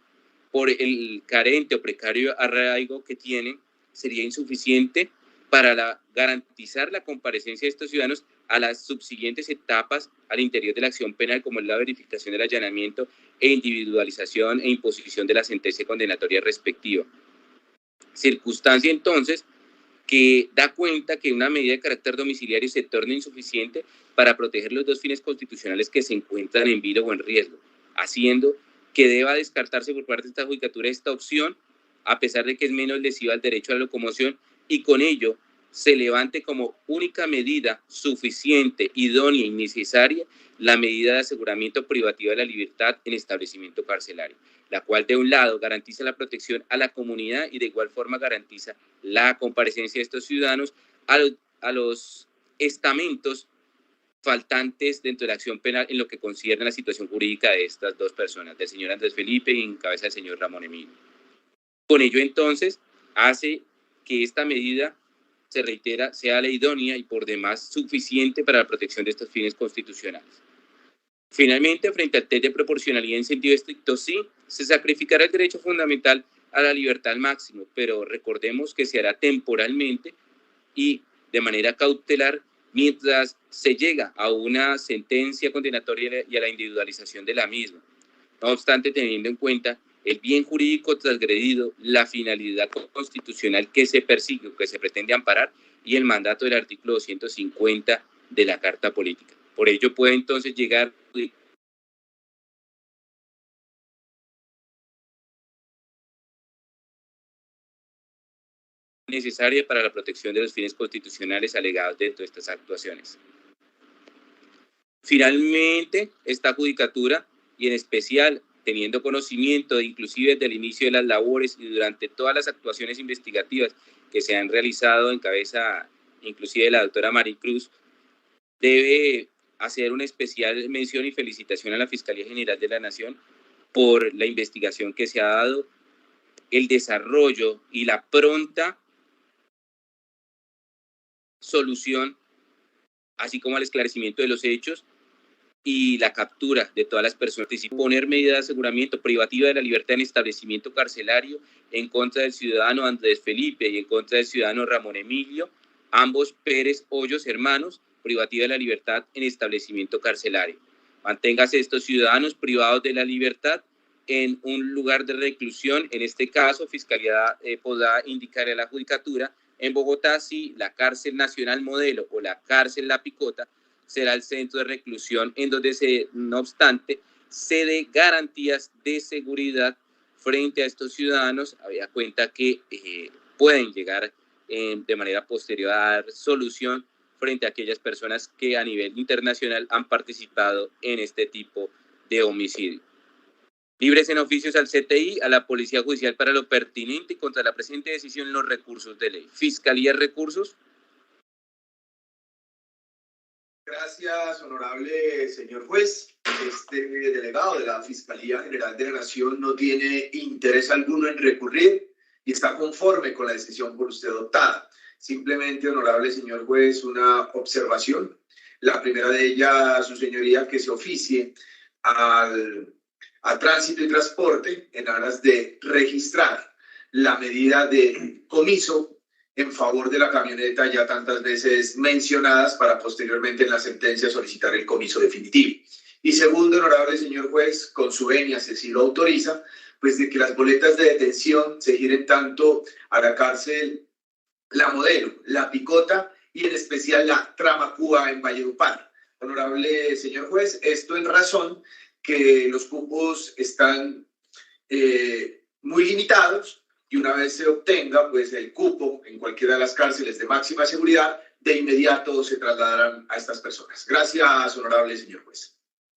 por el carente o precario arraigo que tienen, sería insuficiente para garantizar la comparecencia de estos ciudadanos a las subsiguientes etapas al interior de la acción penal, como es la verificación del allanamiento e individualización e imposición de la sentencia condenatoria respectiva. Circunstancia, entonces, que da cuenta que una medida de carácter domiciliario se torna insuficiente para proteger los dos fines constitucionales que se encuentran en vilo o en riesgo, haciendo que deba descartarse por parte de esta judicatura esta opción, a pesar de que es menos lesiva al derecho a la locomoción, y con ello se levante como única medida suficiente, idónea y necesaria la medida de aseguramiento privativo de la libertad en establecimiento carcelario, la cual de un lado garantiza la protección a la comunidad y de igual forma garantiza la comparecencia de estos ciudadanos a los estamentos faltantes dentro de la acción penal en lo que concierne a la situación jurídica de estas dos personas, del señor Andrés Felipe y en cabeza del señor Ramón Emilio. Con ello, entonces, hace que esta medida, se reitera, sea la idónea y por demás suficiente para la protección de estos fines constitucionales. Finalmente, frente al test de proporcionalidad en sentido estricto, sí, se sacrificará el derecho fundamental a la libertad al máximo, pero recordemos que se hará temporalmente y de manera cautelar mientras se llega a una sentencia condenatoria y a la individualización de la misma. No obstante, teniendo en cuenta el bien jurídico transgredido, la finalidad constitucional que se persigue o que se pretende amparar y el mandato del artículo 250 de la Carta Política. Por ello puede entonces llegar necesaria para la protección de los fines constitucionales alegados dentro de estas actuaciones. Finalmente, esta judicatura, y en especial teniendo conocimiento inclusive del inicio de las labores y durante todas las actuaciones investigativas que se han realizado en cabeza inclusive de la doctora Maricruz, debe hacer una especial mención y felicitación a la Fiscalía General de la Nación por la investigación que se ha dado, el desarrollo y la pronta solución, así como al esclarecimiento de los hechos y la captura de todas las personas, y poner medidas de aseguramiento privativa de la libertad en establecimiento carcelario en contra del ciudadano Andrés Felipe y en contra del ciudadano Ramón Emilio, ambos Pérez Hoyos hermanos, privativa de la libertad en establecimiento carcelario. Manténgase estos ciudadanos privados de la libertad en un lugar de reclusión. En este caso, Fiscalía podrá indicar a la Judicatura en Bogotá si la cárcel nacional modelo o la cárcel La Picota será el centro de reclusión en donde no obstante, se dé garantías de seguridad frente a estos ciudadanos, habida cuenta que pueden llegar de manera posterior a dar solución frente a aquellas personas que a nivel internacional han participado en este tipo de homicidio. Libres en oficios al CTI, a la Policía Judicial para lo pertinente contra la presente decisión los recursos de ley. Fiscalía recursos. Gracias, honorable señor juez. Este delegado de la Fiscalía General de la Nación no tiene interés alguno en recurrir y está conforme con la decisión por usted adoptada. Simplemente, honorable señor juez, una observación. La primera de ellas, su señoría, que se oficie a Tránsito y Transporte en aras de registrar la medida de comiso en favor de la camioneta ya tantas veces mencionadas para posteriormente en la sentencia solicitar el comiso definitivo. Y segundo, honorable señor juez, con su venia, si así lo autoriza, pues de que las boletas de detención se giren tanto a la cárcel La Modelo, La Picota y en especial la Tramacúa en Valledupar. Honorable señor juez, esto en razón que los cupos están muy limitados y una vez se obtenga pues el cupo en cualquiera de las cárceles de máxima seguridad, de inmediato se trasladarán a estas personas. Gracias, honorable señor juez.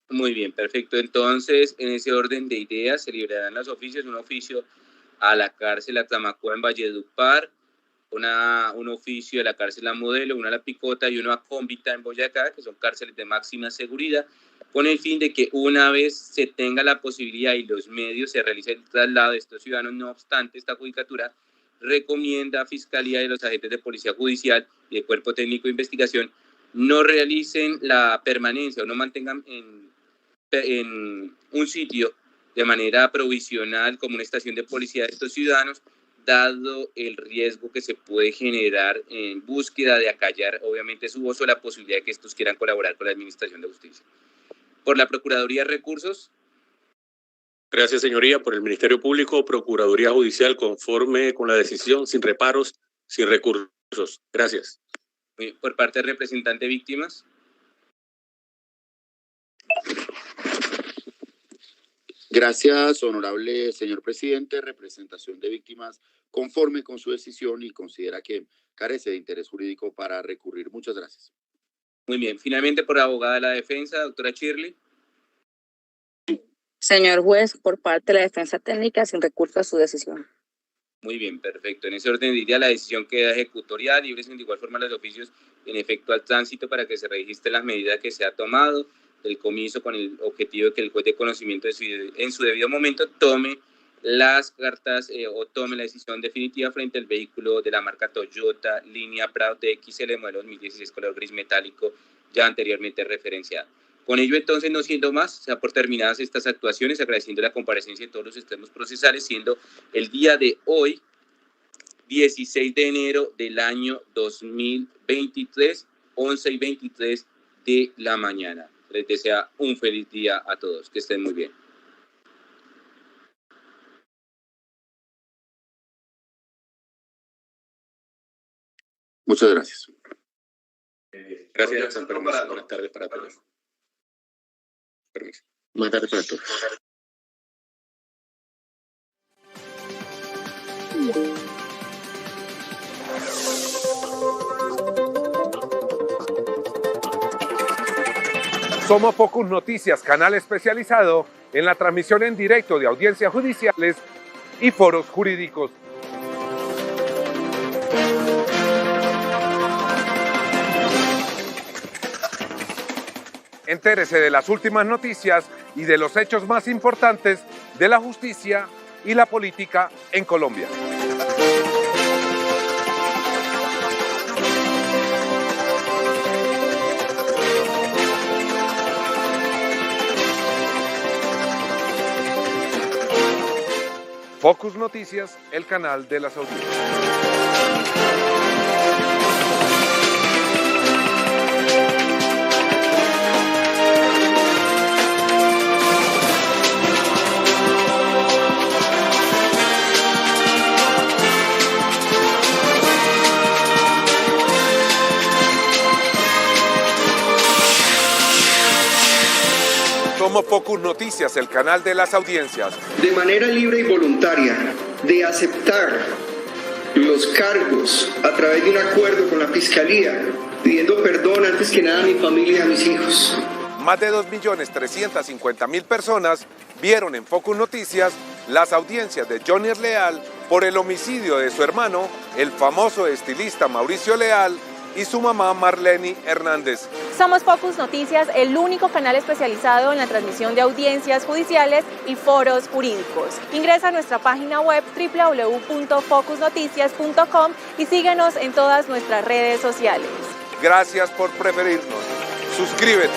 Muy bien, perfecto. Entonces, en ese orden de ideas, se liberarán los oficios, un oficio a la cárcel Atlamacúa en Valledupar, un oficio de la cárcel La Modelo, uno a La Picota y uno a Cómbita en Boyacá, que son cárceles de máxima seguridad, con el fin de que una vez se tenga la posibilidad y los medios se realice el traslado de estos ciudadanos. No obstante, esta judicatura recomienda a Fiscalía y los agentes de Policía Judicial y el Cuerpo Técnico de Investigación no realicen la permanencia o no mantengan en un sitio de manera provisional como una estación de policía de estos ciudadanos, dado el riesgo que se puede generar en búsqueda de acallar, obviamente, su voz o la posibilidad de que estos quieran colaborar con la Administración de Justicia. Por la Procuraduría de Recursos. Gracias, señoría. Por el Ministerio Público, Procuraduría Judicial, conforme con la decisión, sin reparos, sin recursos. Gracias. Por parte del representante de víctimas. Gracias, honorable señor presidente. Representación de víctimas conforme con su decisión y considera que carece de interés jurídico para recurrir. Muchas gracias. Muy bien. Finalmente, por la abogada de la defensa, doctora Shirley. Señor juez, por parte de la defensa técnica, sin recurso a su decisión. Muy bien, perfecto. En ese orden diría la decisión queda ejecutorial, libres en igual forma los oficios en efecto al tránsito para que se registren las medidas que se ha tomado, el comiso con el objetivo de que el juez de conocimiento en su debido momento tome las cartas o tome la decisión definitiva frente al vehículo de la marca Toyota línea Prado TXL modelo 2016 color gris metálico ya anteriormente referenciado. Con ello, entonces, no siendo más, se da por terminadas estas actuaciones, agradeciendo la comparecencia de todos los extremos procesales, siendo el día de hoy, 16 de enero del año 2023, 11:23 de la mañana. Les deseo un feliz día a todos, que estén muy bien. Muchas gracias. Gracias, buenas tardes para todos. Permiso. Buenas tardes para todos. Somos Focus Noticias, canal especializado en la transmisión en directo de audiencias judiciales y foros jurídicos. Entérese de las últimas noticias y de los hechos más importantes de la justicia y la política en Colombia. Focus Noticias, el canal de las audiencias. Focus Noticias, el canal de las audiencias. De manera libre y voluntaria, de aceptar los cargos a través de un acuerdo con la Fiscalía, pidiendo perdón antes que nada a mi familia y a mis hijos. Más de 2.350.000 personas vieron en Focus Noticias las audiencias de Johnny Leal por el homicidio de su hermano, el famoso estilista Mauricio Leal, y su mamá Marlene Hernández. Somos Focus Noticias, el único canal especializado en la transmisión de audiencias judiciales y foros jurídicos. Ingresa a nuestra página web www.focusnoticias.com y síguenos en todas nuestras redes sociales. Gracias por preferirnos. Suscríbete.